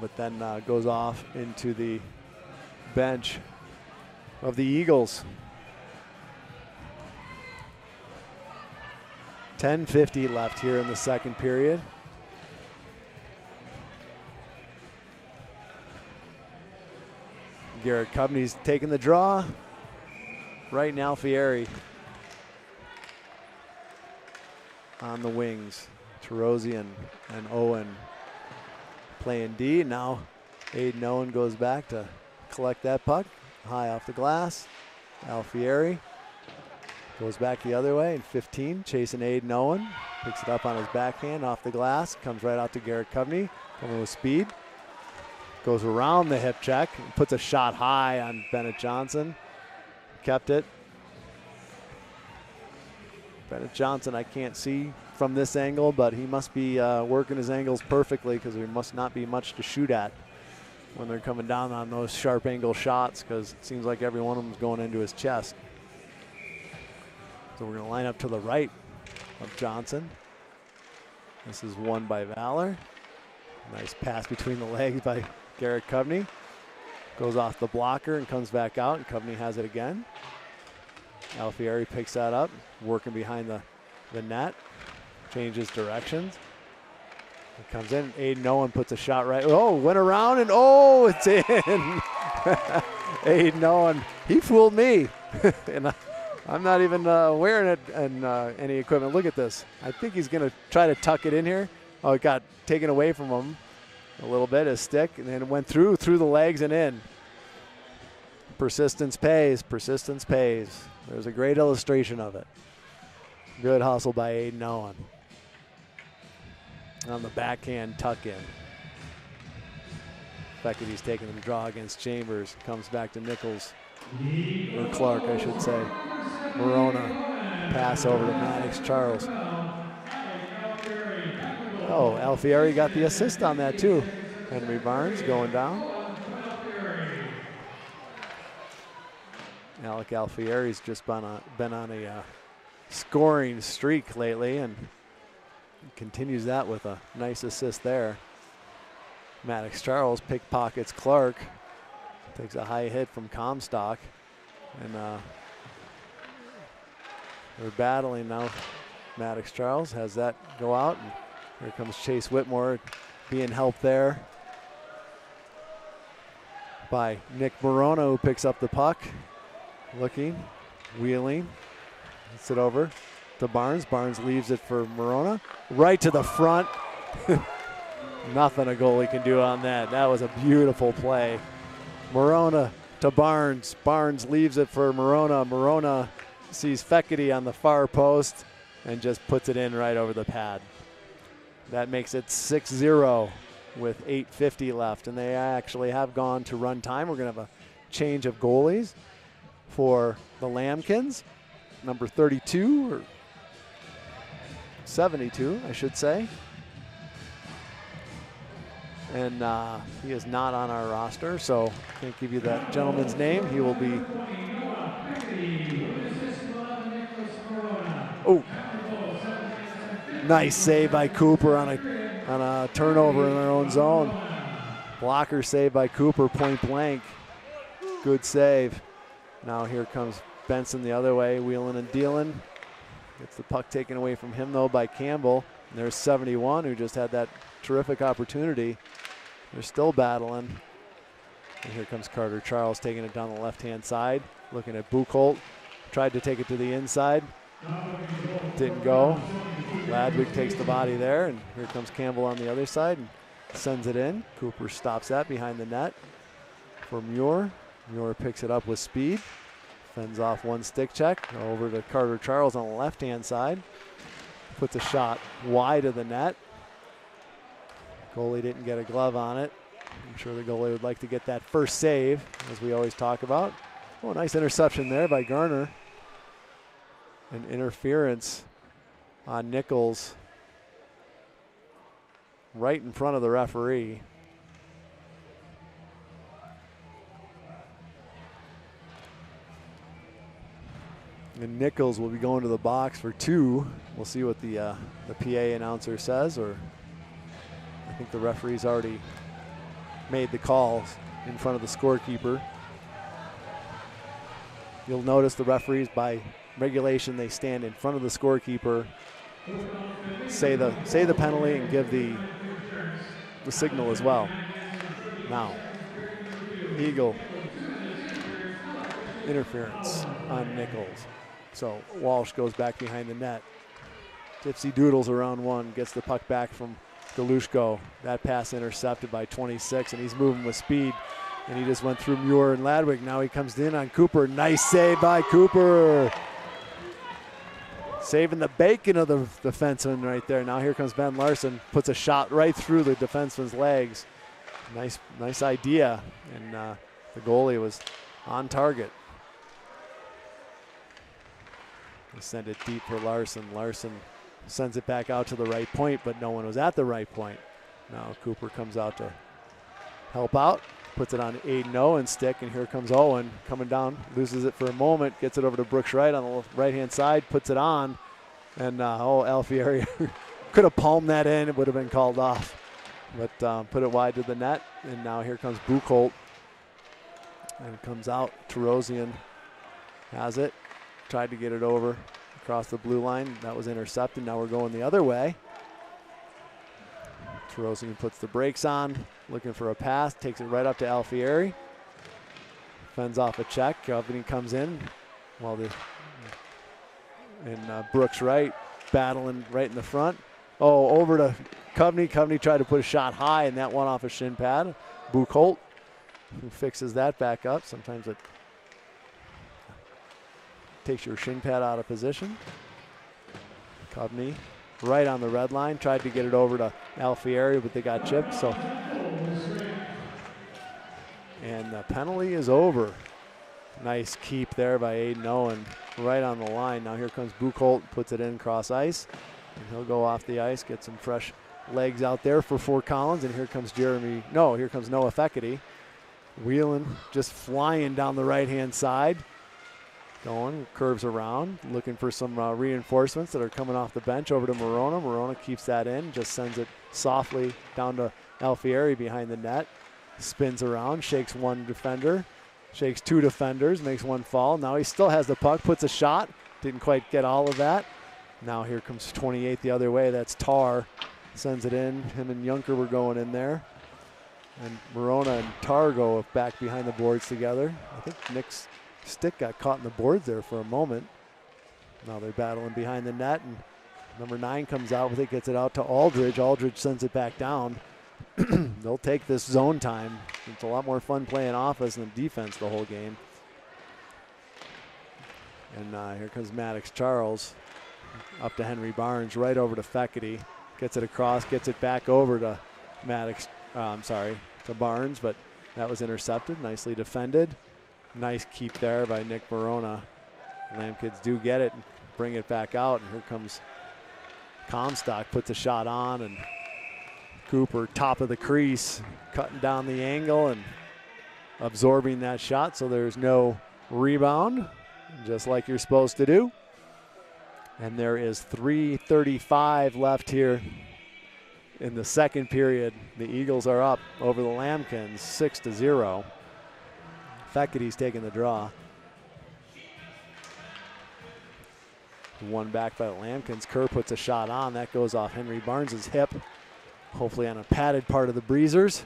But then goes off into the bench of the Eagles. 10:50 left here in the second period. Garrett Covney's taking the draw. Right now, Alfieri on the wings. Terosian and Owen playing D. Now Aiden Owen goes back to collect that puck. High off the glass. Alfieri Goes back the other way, and 15, chasing Aiden Owen. Picks it up on his backhand off the glass. Comes right out to Garrett Coveney, coming with speed. Goes around the hip check, and puts a shot high on Bennett Johnson. Kept it. Bennett Johnson, I can't see from this angle, but he must be working his angles perfectly, because there must not be much to shoot at when they're coming down on those sharp angle shots, because it seems like every one of them is going into his chest. So we're going to line up to the right of Johnson. This is won by Valor. Nice pass between the legs by Garrett Coveney. Goes off the blocker and comes back out, and Coveney has it again. Alfieri picks that up, working behind the net. Changes directions. It comes in. Aiden Owen puts a shot right. Oh, went around, and oh, it's in. Aiden Owen, he fooled me. And I'm not even wearing it and any equipment. Look at this. I think he's going to try to tuck it in here. Oh, it got taken away from him a little bit, his stick, and then it went through the legs and in. Persistence pays. Persistence pays. There's a great illustration of it. Good hustle by Aiden Owen. On the backhand tuck in. Beckety's taking the draw against Chambers. Comes back to Nichols, or Clark, I should say. Morona, pass over to Maddox Charles. Oh, Alfieri got the assist on that too. Henry Barnes going down. Alec Alfieri's just been on a scoring streak lately, and continues that with a nice assist there. Maddox Charles pickpockets Clark. Takes a high hit from Comstock, and they're battling now. Maddox Charles has that go out, and here comes Chase Whitmore being helped there by Nick Morona, who picks up the puck. Looking, wheeling, hits it over to Barnes. Barnes leaves it for Morona. Right to the front. Nothing a goalie can do on that. That was a beautiful play. Morona to Barnes. Barnes leaves it for Morona. Morona sees Fekete on the far post and just puts it in right over the pad. That makes it 6-0 with 8:50 left, and they actually have gone to run time. We're going to have a change of goalies for the Lambkins. Number 32, or 72, I should say. And he is not on our roster, so can't give you that gentleman's name. He will be. Oh, nice save by Cooper on a turnover in their own zone. Blocker save by Cooper, point blank. Good save. Now here comes Benson the other way, wheeling and dealing. Gets the puck taken away from him though by Campbell. And there's 71, who just had that terrific opportunity. They're still battling. And here comes Carter Charles taking it down the left-hand side. Looking at Buchholz. Tried to take it to the inside. Didn't go. Ladwig takes the body there, and here comes Campbell on the other side and sends it in. Cooper stops that behind the net for Muir. Muir picks it up with speed. Fends off one stick check. Over to Carter Charles on the left-hand side. Puts a shot wide of the net. Goalie didn't get a glove on it. I'm sure the goalie would like to get that first save, as we always talk about. Oh, nice interception there by Garner. An interference on Nichols right in front of the referee. And Nichols will be going to the box for 2. We'll see what the PA announcer says, or I think the referee's already made the calls in front of the scorekeeper. You'll notice the referees, by regulation, they stand in front of the scorekeeper, say the penalty, and give the signal as well. Now, Eagle interference on Nichols. So Walsh goes back behind the net. Dipsy doodles around one, gets the puck back from Galushko. That pass intercepted by 26, and he's moving with speed. And he just went through Muir and Ladwig. Now he comes in on Cooper. Nice save by Cooper. saving the bacon of the defenseman right there. Now here comes Ben Larson, puts a shot right through the defenseman's legs. Nice idea, and the goalie was on target. They send it deep for Larson. Larson sends it back out to the right point, but no one was at the right point. Now Cooper comes out to help out, puts it on Aiden Owen's stick, and here comes Owen coming down, loses it for a moment, gets it over to Brooks Wright on the right-hand side, puts it on, and Alfieri could have palmed that in. It would have been called off, but put it wide to the net, and now here comes Buchholz, and it comes out. Terosian has it, tried to get it over across the blue line. That was intercepted. Now we're going the other way. Terosian puts the brakes on, looking for a pass, takes it right up to Alfieri. Fends off a check. Coveney comes in while Brooks Wright battling right in the front. Oh, over to Coveney. Coveney tried to put a shot high, and that one off a shin pad. Buchholz, who fixes that back up. Sometimes it takes your shin pad out of position. Coveney right on the red line, tried to get it over to Alfieri, but they got chipped. So, and the penalty is over. Nice keep there by Aiden Owen, right on the line. Now here comes Buchholz, puts it in cross ice, and he'll go off the ice, get some fresh legs out there for Fort Collins. And here comes here comes Noah Feckety, wheeling, just flying down the right-hand side. Going, curves around, looking for some reinforcements that are coming off the bench over to Morona. Morona keeps that in, just sends it softly down to Alfieri behind the net. Spins around, shakes one defender, shakes two defenders, makes one fall. Now he still has the puck, puts a shot. Didn't quite get all of that. Now here comes 28 the other way. That's Tar. Sends it in. Him and Junker were going in there. And Morona and Tar go back behind the boards together. I think Nick's stick got caught in the boards there for a moment. Now they're battling behind the net, and number 9 comes out with it, gets it out to Aldridge. Aldridge sends it back down. They'll take this zone time. It's a lot more fun playing offense than defense the whole game. And here comes Maddox Charles up to Henry Barnes, right over to Feckety. Gets it across, gets it back over to to Barnes, but that was intercepted, nicely defended. Nice keep there by Nick Morona. Lamb kids do get it and bring it back out, and here comes Comstock, puts a shot on, and Cooper, top of the crease, cutting down the angle and absorbing that shot, so there's no rebound, just like you're supposed to do. And there is 3:35 left here in the second period. The Eagles are up over the Lambkins 6-0. Feckety's taking the draw. One back by the Lambkins. Kerr puts a shot on. That goes off Henry Barnes' hip. Hopefully on a padded part of the Breezers.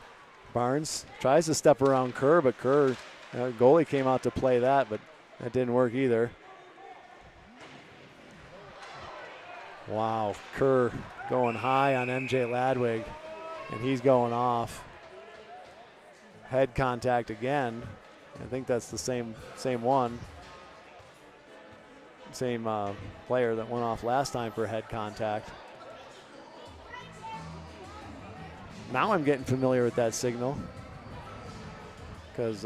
Barnes tries to step around Kerr, but Kerr, goalie came out to play that, but that didn't work either. Wow, Kerr going high on MJ Ladwig, and he's going off. Head contact again. I think that's the same one. Same player that went off last time for head contact. Now I'm getting familiar with that signal because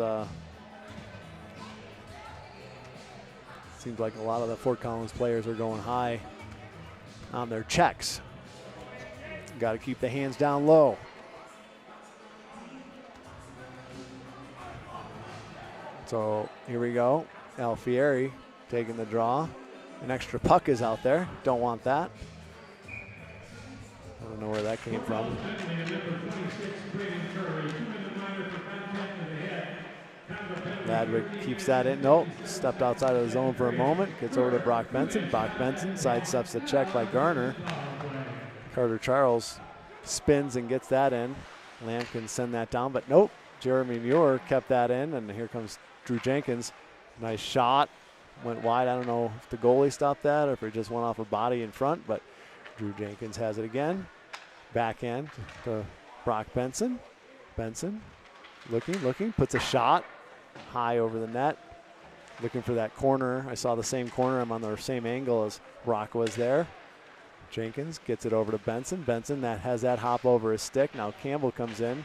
seems like a lot of the Fort Collins players are going high on their checks. Got to keep the hands down low. So here we go. Alfieri taking the draw. An extra puck is out there. Don't want that. I don't know where that came from. Ladwig keeps that in. Nope. Stepped outside of the zone for a moment. Gets over to Brock Benson. Brock Benson sidesteps the check by Garner. Carter Charles spins and gets that in. Lamb can send that down, but nope. Jeremy Muir kept that in, and here comes Drew Jenkins. Nice shot. Went wide. I don't know if the goalie stopped that or if it just went off a body in front, but Drew Jenkins has it again. Backhand to Brock Benson. Benson looking, puts a shot high over the net. looking for that corner. I saw the same corner. I'm on the same angle as Brock was there. Jenkins gets it over to Benson. Benson that has that hop over his stick. Now Campbell comes in.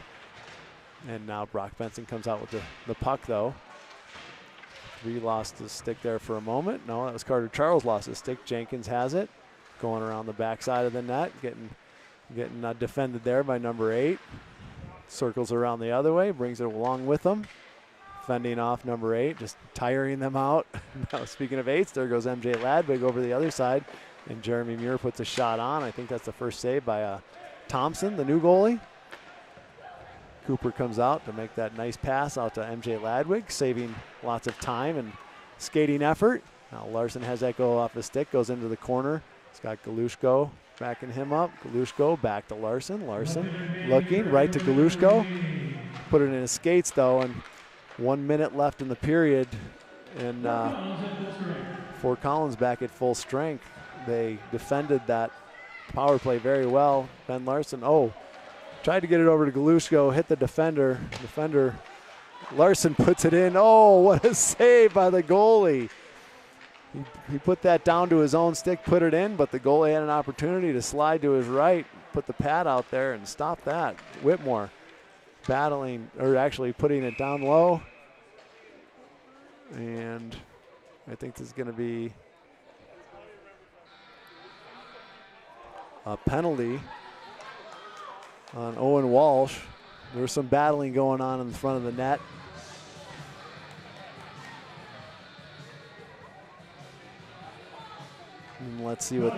And now Brock Benson comes out with the puck, though. He lost his stick there for a moment. No, that was Carter Charles lost his stick. Jenkins has it. Going around the backside of the net. Getting defended there by number 8. Circles around the other way. Brings it along with him. Fending off number 8. Just tiring them out. Now, speaking of 8s, there goes MJ Ladwig over the other side. And Jeremy Muir puts a shot on. I think that's the first save by Thompson, the new goalie. Cooper comes out to make that nice pass out to MJ Ladwig, saving lots of time and skating effort. Now Larson has that go off the stick, goes into the corner. It's got Galushko backing him up. Galushko back to Larson. Larson looking right to Galushko. Put it in his skates, though, and 1 minute left in the period. And Fort Collins back at full strength. They defended that power play very well. Ben Larson, tried to get it over to Galushko, hit the defender. Larson puts it in. Oh, what a save by the goalie. He put that down to his own stick, put it in, but the goalie had an opportunity to slide to his right, put the pad out there and stop that. Whitmore battling, or actually putting it down low. And I think this is going to be a penalty on Owen Walsh. There was some battling going on in the front of the net. And let's see what.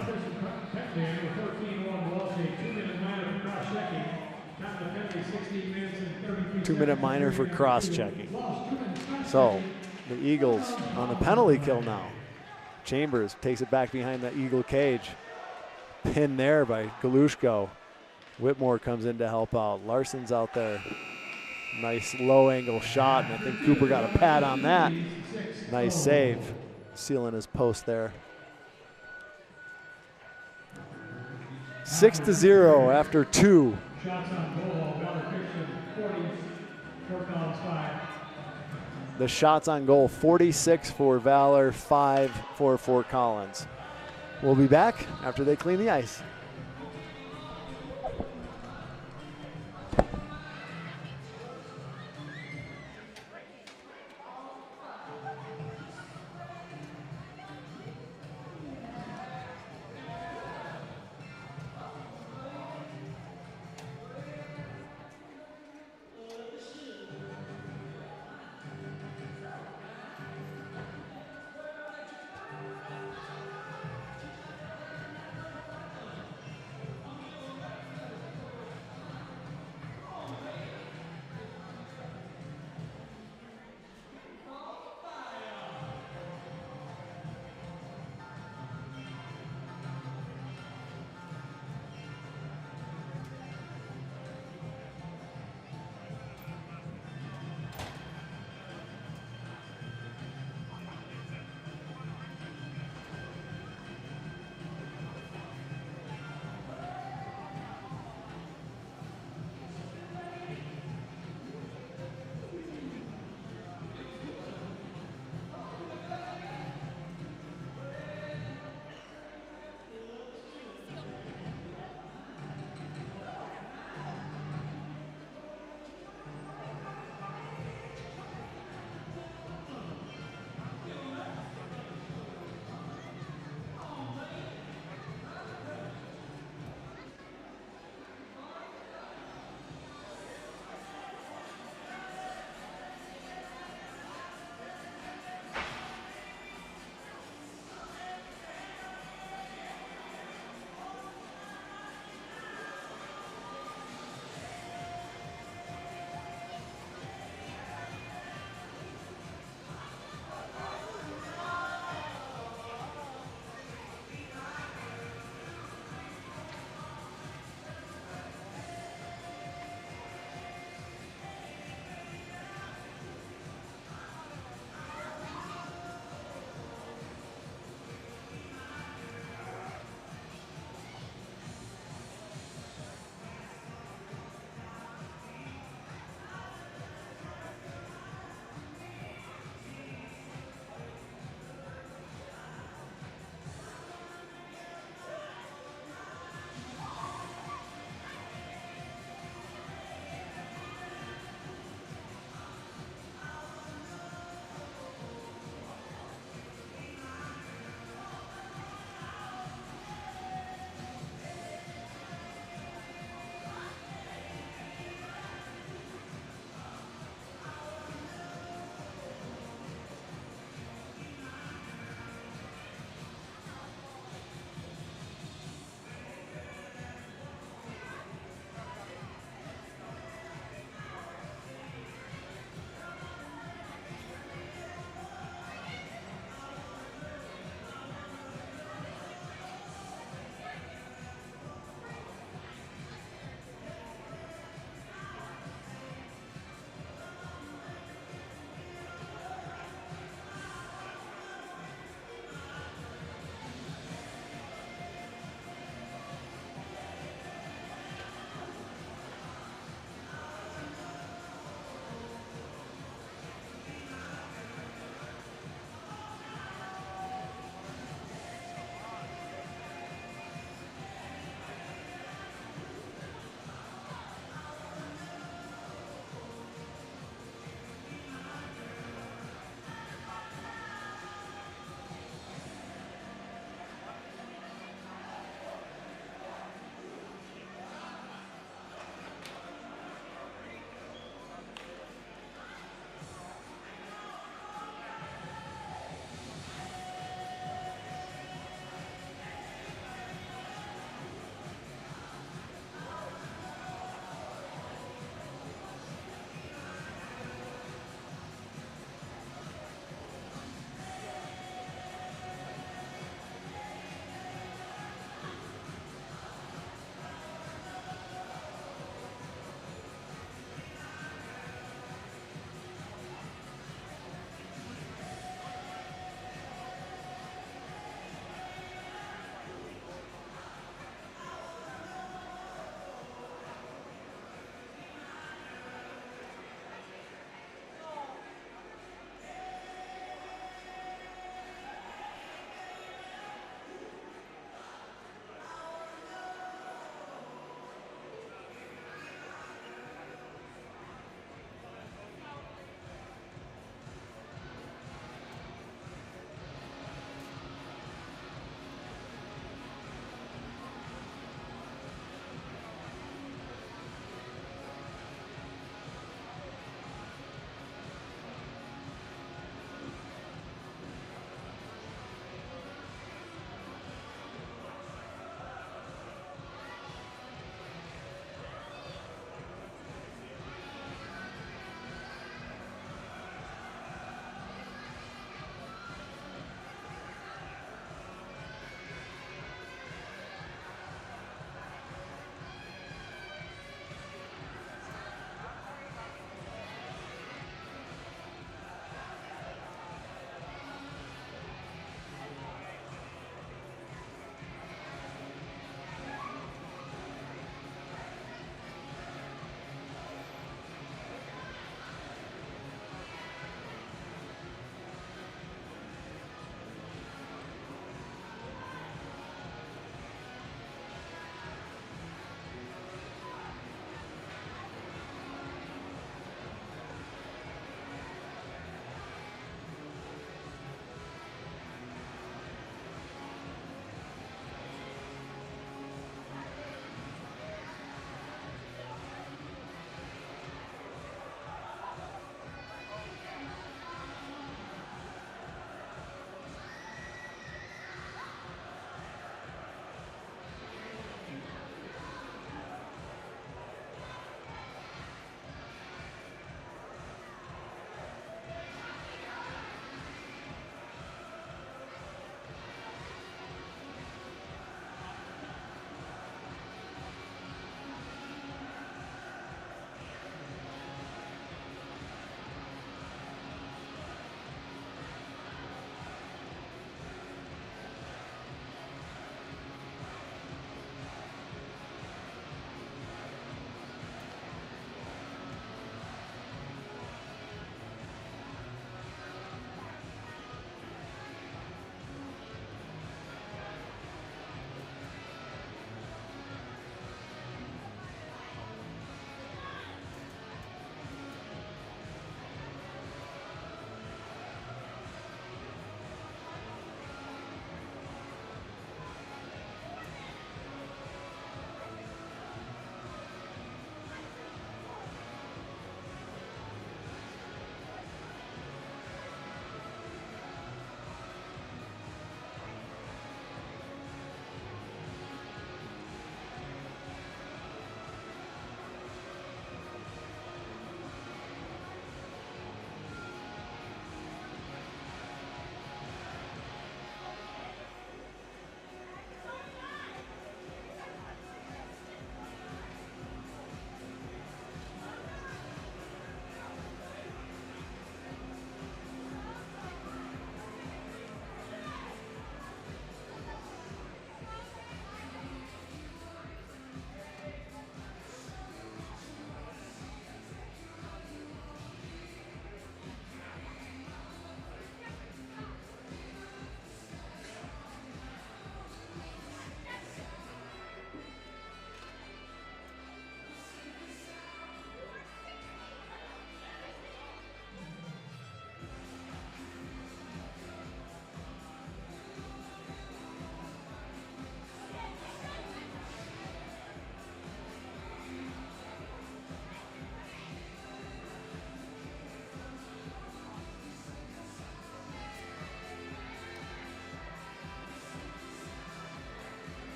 2-minute minor for cross-checking. So the Eagles on the penalty kill now. Chambers takes it back behind the Eagle cage. Pinned there by Galushko. Whitmore comes in to help out. Larson's out there. Nice low angle shot, and I think Cooper got a pad on that. Nice save, sealing his post there. 6-0 after 2. The shots on goal, 46 for Valor, 5 for Fort Collins. We'll be back after they clean the ice.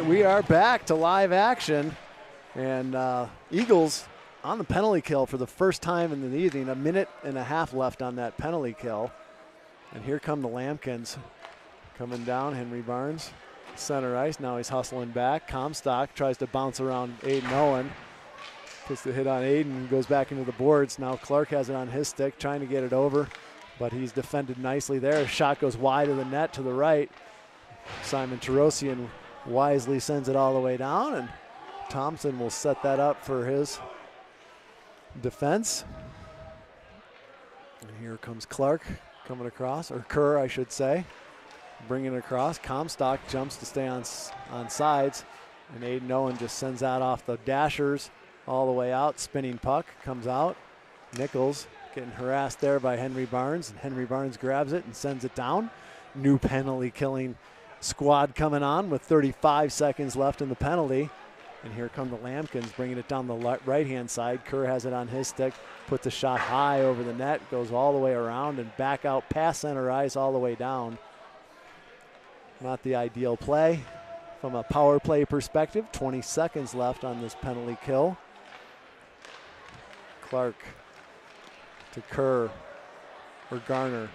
right, we are back to live action. And Eagles on the penalty kill for the first time in the evening. 1.5 minutes left on that penalty kill. And here come the Lambkins coming down. Henry Barnes, center ice. Now he's hustling back. Comstock tries to bounce around Aiden Owen. Puts the hit on Aiden, goes back into the boards. Now Clark has it on his stick, trying to get it over, but he's defended nicely there. Shot goes wide of the net to the right. Simon Tarosian wisely sends it all the way down, and Thompson will set that up for his defense. And here comes Clark coming across, or Kerr, I should say, bringing it across. Comstock jumps to stay on sides, and Aiden Owen just sends that off the dashers all the way out. Spinning puck comes out. Nichols getting harassed there by Henry Barnes, and Henry Barnes grabs it and sends it down. New penalty killing squad coming on with 35 seconds left in the penalty. And here come the Lambkins bringing it down the right-hand side. Kerr has it on his stick, puts a shot high over the net, goes all the way around and back out past center ice all the way down. Not the ideal play from a power play perspective. 20 seconds left on this penalty kill. Clark to Kerr or Garner.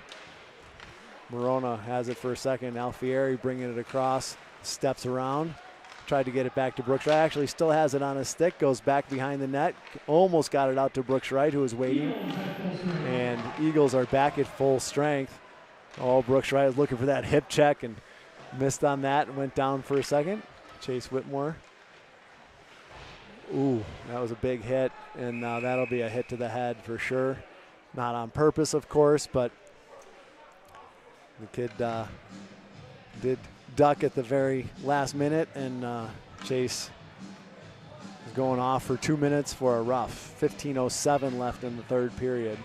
Morona has it for a second. Alfieri bringing it across, steps around. Tried to get it back to Brooks Wright. Actually still has it on his stick. Goes back behind the net. Almost got it out to Brooks Wright, who was waiting. And Eagles are back at full strength. Oh, Brooks Wright was looking for that hip check and missed on that and went down for a second. Chase Whitmore. Ooh, that was a big hit. And that'll be a hit to the head for sure. Not on purpose, of course, but the kid did duck at the very last minute, and Chase is going off for 2 minutes for a rough. 15:07 left in the third period.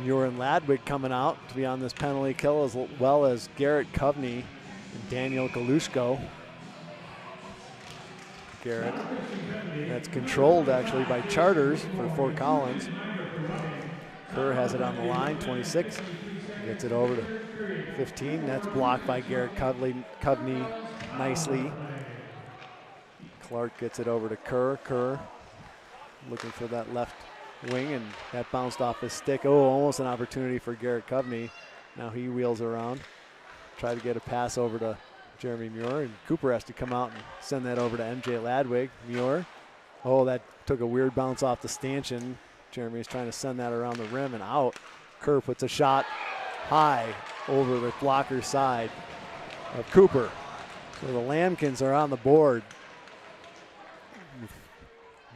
Muir and Ladwig coming out to be on this penalty kill, as well as Garrett Kovney and Daniel Galushko. Garrett, that's controlled actually by Charters for Fort Collins. Kerr has it on the line, 26, gets it over to 15. That's blocked by Garrett Kovney nicely. Clark gets it over to Kerr. Kerr looking for that left wing, and that bounced off his stick. Oh, almost an opportunity for Garrett Kovney. Now he wheels around, try to get a pass over to Jeremy Muir, and Cooper has to come out and send that over to MJ Ladwig. Muir, oh, that took a weird bounce off the stanchion. Jeremy is trying to send that around the rim and out. Kerr puts a shot high over the blocker side of Cooper. So the Lambkins are on the board.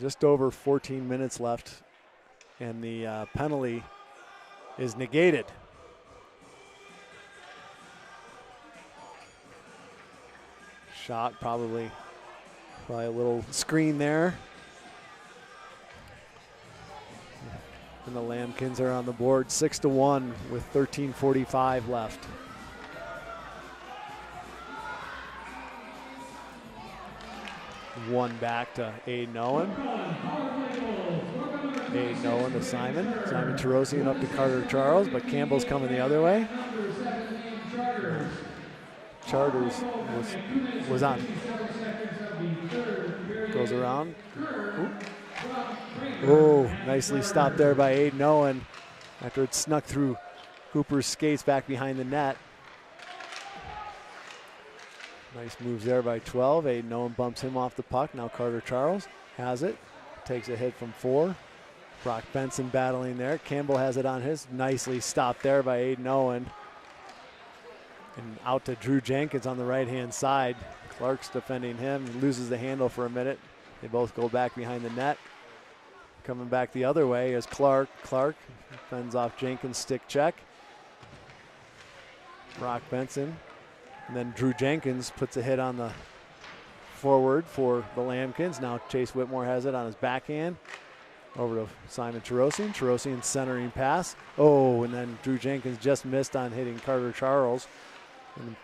Just over 14 minutes left, and the penalty is negated. Shot, probably a little screen there. And the Lambkins are on the board 6-1 with 13:45 left. One back to Aiden Owen. Aiden Owen to Simon. Simon Tarosian up to Carter Charles, but Campbell's coming the other way. Charters was on. Goes around. Oh, nicely stopped there by Aiden Owen after it snuck through Cooper's skates back behind the net. Nice moves there by 12. Aiden Owen bumps him off the puck. Now Carter Charles has it. Takes a hit from 4. Brock Benson battling there. Campbell has it on his. Nicely stopped there by Aiden Owen. And out to Drew Jenkins on the right-hand side. Clark's defending him. He loses the handle for a minute. They both go back behind the net. Coming back the other way is Clark. Clark fends off Jenkins' stick check. Brock Benson. And then Drew Jenkins puts a hit on the forward for the Lambkins. Now Chase Whitmore has it on his backhand. Over to Simon Tarosian. Tarosian centering pass. Oh, and then Drew Jenkins just missed on hitting Carter Charles. And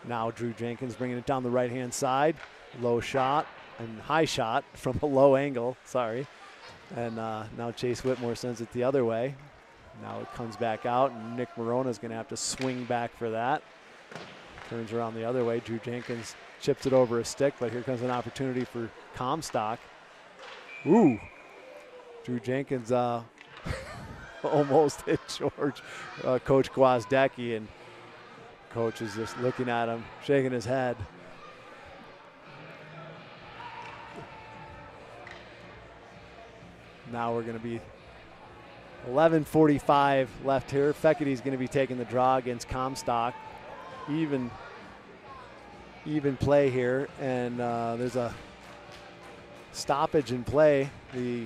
now Drew Jenkins bringing it down the right-hand side. Low shot and high shot from a low angle, sorry. And now Chase Whitmore sends it the other way. Now it comes back out, and Nick Morona is going to have to swing back for that. Turns around the other way. Drew Jenkins chips it over a stick, but here comes an opportunity for Comstock. Ooh. Drew Jenkins almost hit Coach Gwozdecki, and Coach is just looking at him, shaking his head. Now we're going to be 11:45 left here. Feckety's going to be taking the draw against Comstock. Even play here, and there's a stoppage in play. The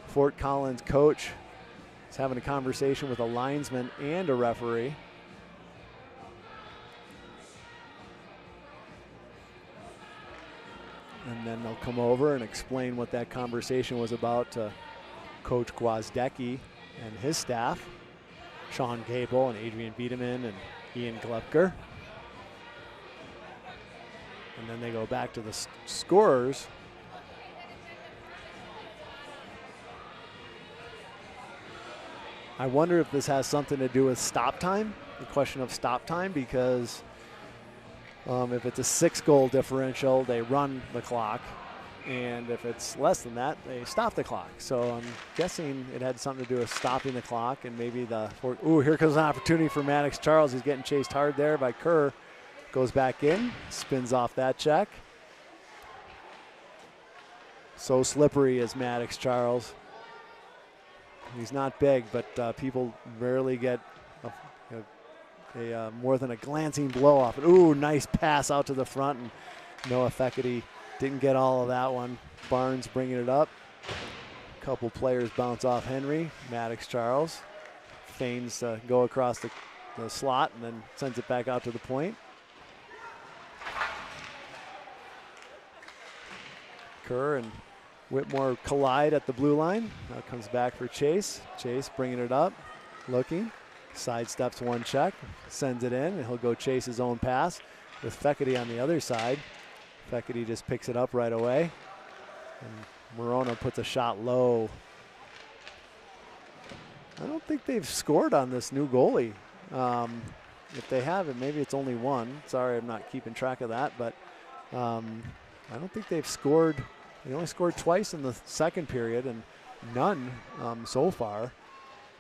Fort Collins coach is having a conversation with a linesman and a referee. And then they'll come over and explain what that conversation was about to Coach Gwozdecki and his staff, Sean Gable and Adrian Biederman and Ian Glepker. And then they go back to the scorers. I wonder if this has something to do with stop time, the question of stop time, because if it's a 6-goal differential, they run the clock. And if it's less than that, they stop the clock. So I'm guessing it had something to do with stopping the clock, and maybe ooh, here comes an opportunity for Maddox Charles. He's getting chased hard there by Kerr. Goes back in, spins off that check. So slippery is Maddox Charles. He's not big, but people rarely get a more than a glancing blow off. Ooh, nice pass out to the front, and Noah Feckerty didn't get all of that one. Barnes bringing it up. A couple players bounce off Henry. Maddox Charles feigns to go across the slot and then sends it back out to the point. Kerr and Whitmore collide at the blue line. Now comes back for Chase. Chase bringing it up, looking, sidesteps one check, sends it in, and he'll go chase his own pass with Feckerty on the other side. Feckerty just picks it up right away, and Morona puts a shot low. I don't think they've scored on this new goalie. If they haven't, maybe it's only one. Sorry, I'm not keeping track of that, but I don't think they've scored. They only scored twice in the second period, and none so far.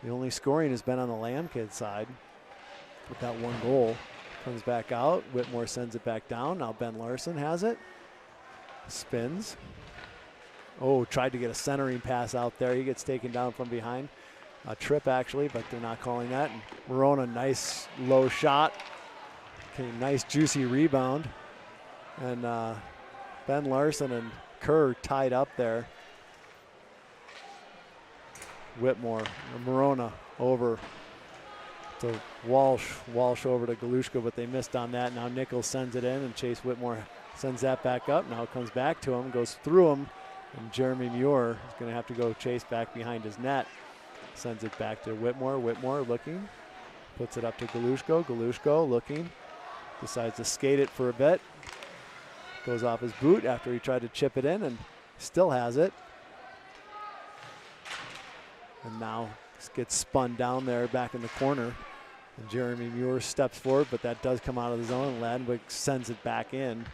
The only scoring has been on the Lamb Kids side with that one goal. Comes back out. Whitmore sends it back down. Now Ben Larson has it. Spins. Oh, tried to get a centering pass out there. He gets taken down from behind. A trip, actually, but they're not calling that. And Morona, nice low shot. Okay, nice juicy rebound. And Ben Larson and Kerr tied up there. Whitmore, Morona over to Walsh. Walsh over to Galushka, but they missed on that. Now Nichols sends it in, and Chase Whitmore sends that back up. Now it comes back to him, goes through him, and Jeremy Muir is going to have to go chase back behind his net. Sends it back to Whitmore. Whitmore looking, puts it up to Galushko. Galushko looking, decides to skate it for a bit. Goes off his boot after he tried to chip it in, and still has it. And now gets spun down there back in the corner. And Jeremy Muir steps forward, but that does come out of the zone. Ladwick sends it back in.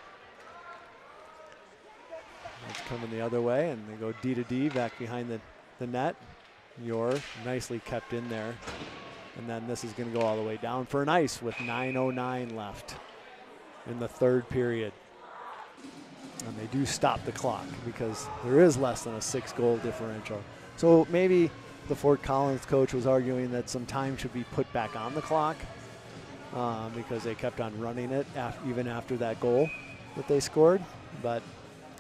It's coming the other way, and they go D to D back behind the net. Muir nicely kept in there. And then this is going to go all the way down for an ice with 9:09 left in the third period. And they do stop the clock because there is less than a 6-goal differential. So maybe the Fort Collins coach was arguing that some time should be put back on the clock because they kept on running it even after that goal that they scored. But,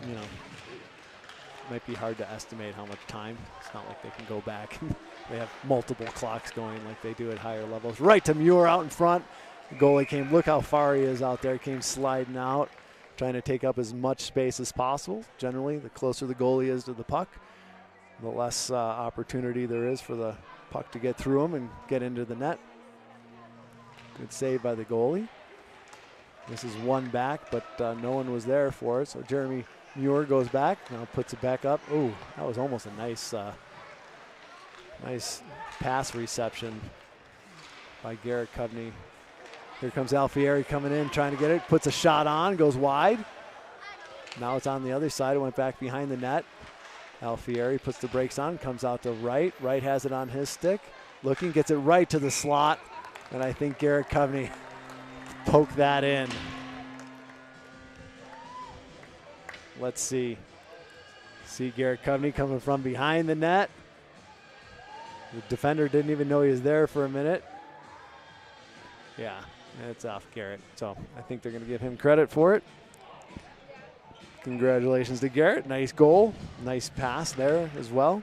you know, it might be hard to estimate how much time. It's not like they can go back. They have multiple clocks going like they do at higher levels. Right to Muir out in front. The goalie came, look how far he is out there, came sliding out, trying to take up as much space as possible. Generally, the closer the goalie is to the puck, the less opportunity there is for the puck to get through him and get into the net. Good save by the goalie. This is one back, but no one was there for it. So Jeremy Muir goes back, now puts it back up. Ooh, that was almost a nice Nice pass reception by Garrett Covney. Here comes Alfieri coming in, trying to get it. Puts a shot on, goes wide. Now it's on the other side. It went back behind the net. Alfieri puts the brakes on, comes out to right. Right has it on his stick. Looking, gets it right to the slot. And I think Garrett Covney poked that in. Let's see. See Garrett Covney coming from behind the net. The defender didn't even know he was there for a minute. Yeah, it's off Garrett. So I think they're going to give him credit for it. Congratulations to Garrett. Nice goal. Nice pass there as well.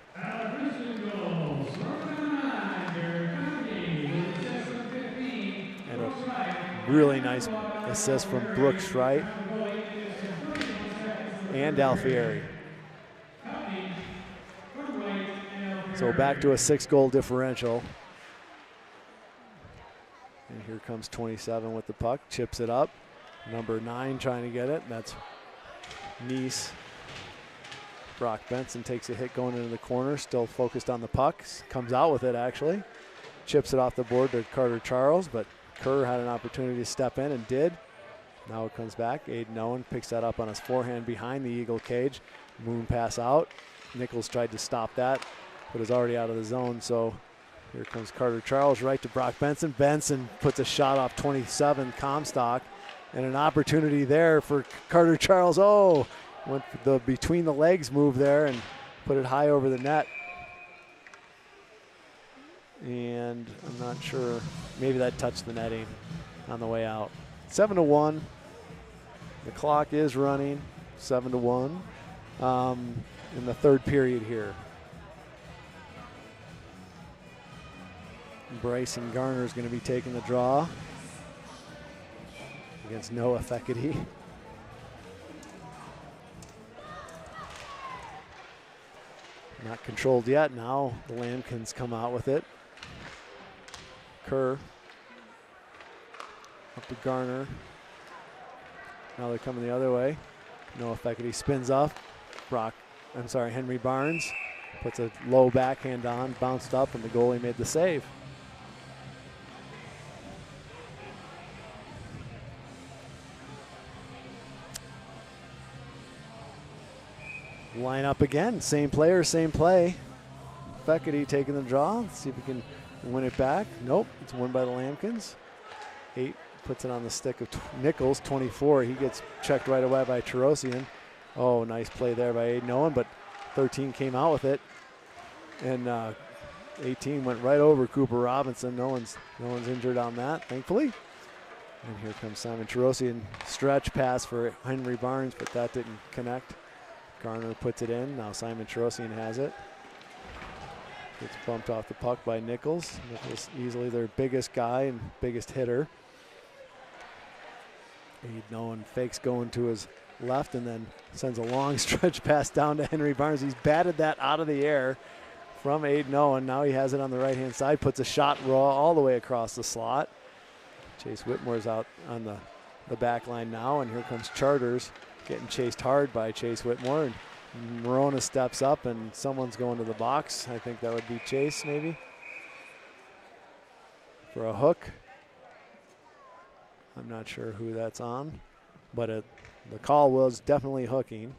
And a really nice assist from Brooks Wright and Alfieri. So back to a 6-goal differential. And here comes 27 with the puck, chips it up. Number 9 trying to get it. That's Nice. Brock Benson takes a hit going into the corner, still focused on the puck. Comes out with it actually. Chips it off the board to Carter Charles, but Kerr had an opportunity to step in and did. Now it comes back. Aiden Owen picks that up on his forehand behind the Eagle cage. Moon pass out. Nichols tried to stop that, but is already out of the zone. So here comes Carter Charles right to Brock Benson. Benson puts a shot off 27 Comstock, and an opportunity there for Carter Charles. Oh, went for the between the legs move there and put it high over the net. And I'm not sure, maybe that touched the netting on the way out. 7-1. The clock is running, 7-1 in the third period here. Bryson Garner is going to be taking the draw against Noah Fekete. Not controlled yet. Now the Lambkins come out with it. Kerr up to Garner. Now they're coming the other way. Noah Fekete spins up. Henry Barnes puts a low backhand on, bounced up, and the goalie made the save. Line up again, same player, same play. Fekete taking the draw. Let's see if we can win it back. Nope, it's won by the Lambkins. 8 puts it on the stick of Nichols, 24. He gets checked right away by Tarosian. Oh, nice play there by Aiden Owen, but 13 came out with it. And 18 went right over Cooper Robinson. No one's injured on that, thankfully. And here comes Simon Tarosian. Stretch pass for Henry Barnes, but that didn't connect. Garner puts it in. Now Simon Tarosian has it. Gets bumped off the puck by Nichols. Nichols easily their biggest guy and biggest hitter. Aiden Owen fakes going to his left and then sends a long stretch pass down to Henry Barnes. He's batted that out of the air from Aiden Owen. Now he has it on the right-hand side, puts a shot raw all the way across the slot. Chase Whitmore's out on the back line now, and here comes Charters getting chased hard by Chase Whitmore. And Morona steps up and someone's going to the box. I think that would be Chase maybe for a hook. I'm not sure who that's on, but the call was definitely hooking.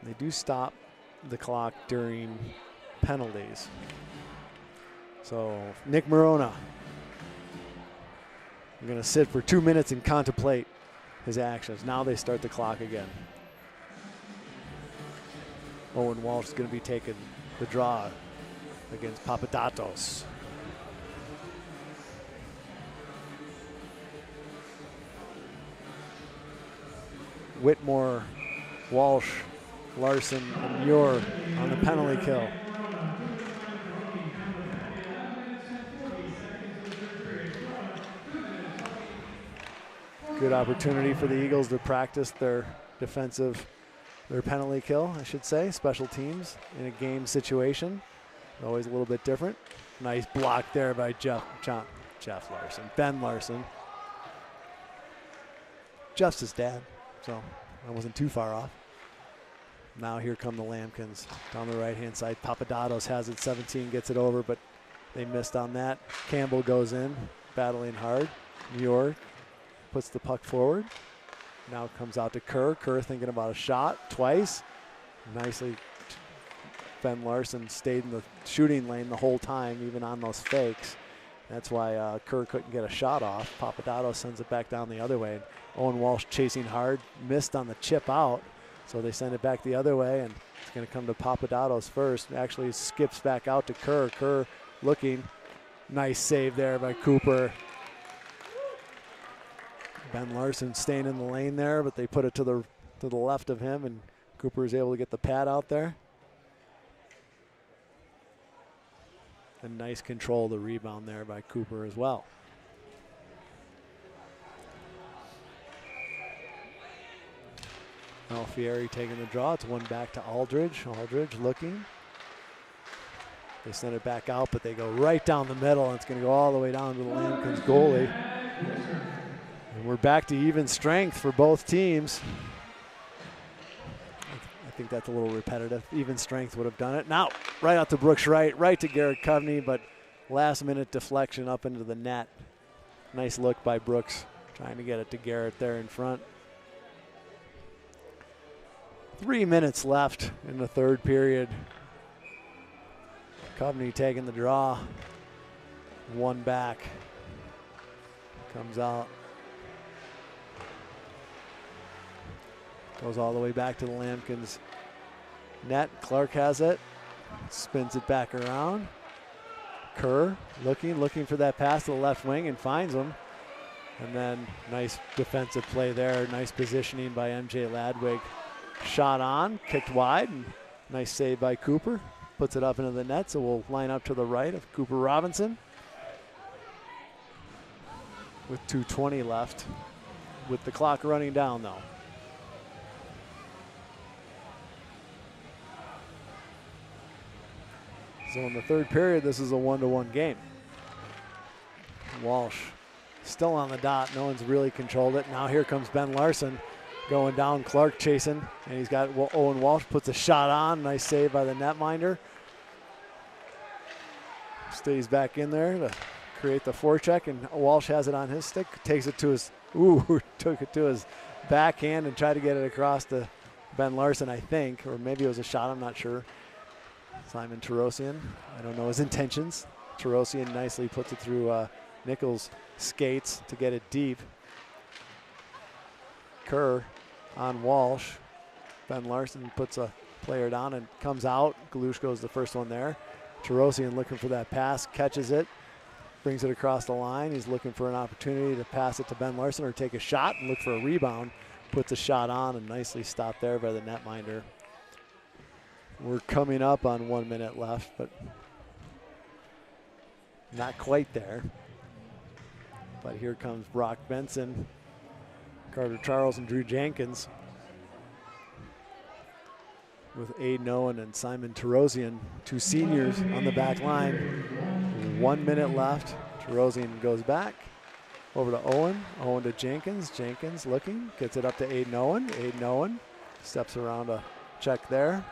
They do stop the clock during penalties. So Nick Morona, I'm going to sit for 2 minutes and contemplate his actions. Now they start the clock again. Owen Walsh is going to be taking the draw against Papadatos. Whitmore, Walsh, Larson, and Muir on the penalty kill. Good opportunity for the Eagles to practice their penalty kill, I should say, special teams in a game situation. Always a little bit different. Nice block there by Ben Larson. Jeff's his dad, so I wasn't too far off. Now here come the Lambkins down the right-hand side. Papadatos has it, 17, gets it over, but they missed on that. Campbell goes in, battling hard. Muir puts the puck forward. Now comes out to Kerr. Kerr thinking about a shot twice. Nicely, Ben Larson stayed in the shooting lane the whole time, even on those fakes. That's why Kerr couldn't get a shot off. Papadatos sends it back down the other way. Owen Walsh chasing hard, missed on the chip out. So they send it back the other way, and it's going to come to Papadatos first. Actually skips back out to Kerr. Kerr looking. Nice save there by Cooper. Ben Larson staying in the lane there, but they put it to the left of him, and Cooper is able to get the pad out there. And nice control of the rebound there by Cooper as well. Alfieri taking the draw. It's one back to Aldridge. Aldridge looking. They send it back out, but they go right down the middle, and it's going to go all the way down to the Lambkins goalie. And we're back to even strength for both teams. I think that's a little repetitive. Even strength would have done it. Now, right out to Brooks right to Garrett Coveney, but last-minute deflection up into the net. Nice look by Brooks, trying to get it to Garrett there in front. 3 minutes left in the third period. Coveney taking the draw. One back. Comes out. Goes all the way back to the Lambkins net. Clark has it. Spins it back around. Kerr looking for that pass to the left wing and finds him. And then nice defensive play there. Nice positioning by MJ Ladwig. Shot on, kicked wide, and nice save by Cooper. Puts it up into the net, so we'll line up to the right of Cooper Robinson. With 2:20 left, with the clock running down though. So in the third period, this is a 1-to-1 game. Walsh still on the dot. No one's really controlled it. Now here comes Ben Larson. Going down, Clark chasing, and he's got Owen Walsh, puts a shot on. Nice save by the netminder. Stays back in there to create the forecheck, and Walsh has it on his stick. Takes it to his, took it to his backhand and tried to get it across to Ben Larson, I think, or maybe it was a shot, I'm not sure. Simon Tarosian, I don't know his intentions. Tarosian nicely puts it through Nichols' skates to get it deep. Kerr on Walsh. Ben Larson puts a player down and comes out. Galushko's the first one there. Tarosian looking for that pass, catches it, brings it across the line. He's looking for an opportunity to pass it to Ben Larson or take a shot and look for a rebound. Puts a shot on and nicely stopped there by the netminder. We're coming up on 1 minute left, but not quite there. But here comes Brock Benson, Carter Charles, and Drew Jenkins with Aiden Owen and Simon Tarosian, two seniors on the back line. 1 minute left. Tarosian goes back over to Owen. Owen to Jenkins. Jenkins looking, gets it up to Aiden Owen. Aiden Owen steps around a check there.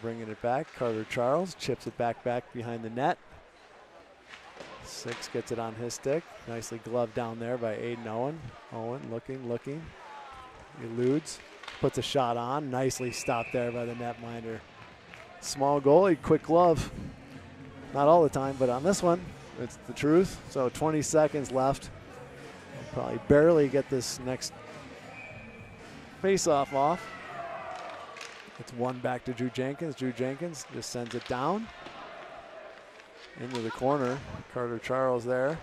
Bringing it back. Carter Charles chips it back behind the net. Six gets it on his stick. Nicely gloved down there by Aiden Owen. Owen looking. Eludes. Puts a shot on. Nicely stopped there by the netminder. Small goalie, quick glove. Not all the time, but on this one, it's the truth. So 20 seconds left. Probably barely get this next face-off off. It's one back to Drew Jenkins. Drew Jenkins just sends it down into the corner. Carter Charles there.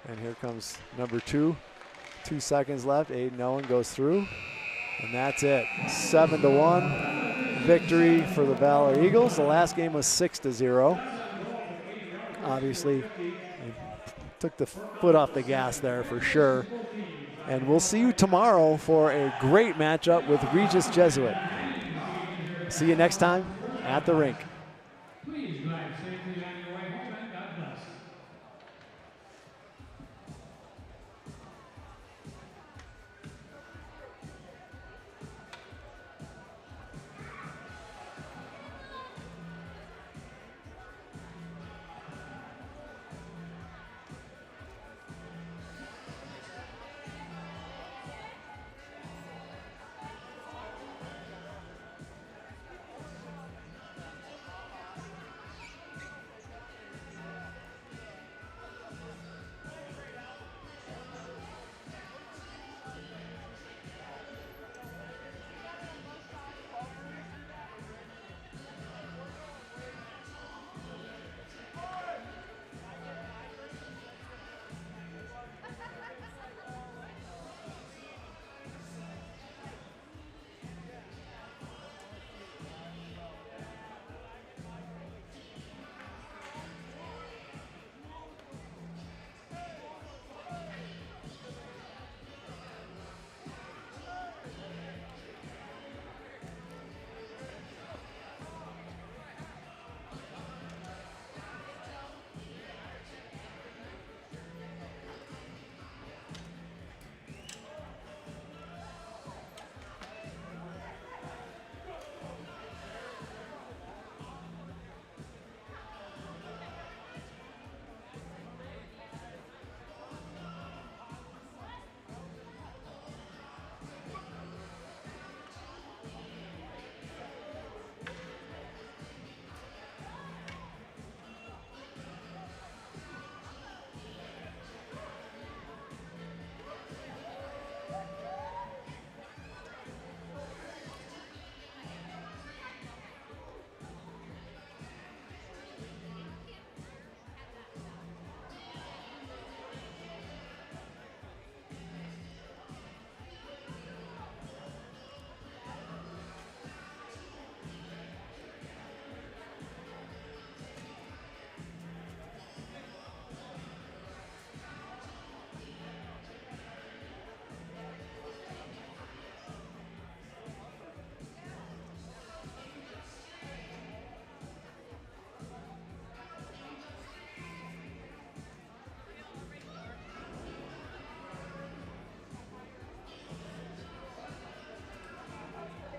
And here comes number 2. 2 seconds left. Aiden Owen goes through. And that's it. 7-1 victory for the Valor Eagles. The last game was 6-0. Obviously, they took the foot off the gas there for sure. And we'll see you tomorrow for a great matchup with Regis Jesuit. See you next time at the rink.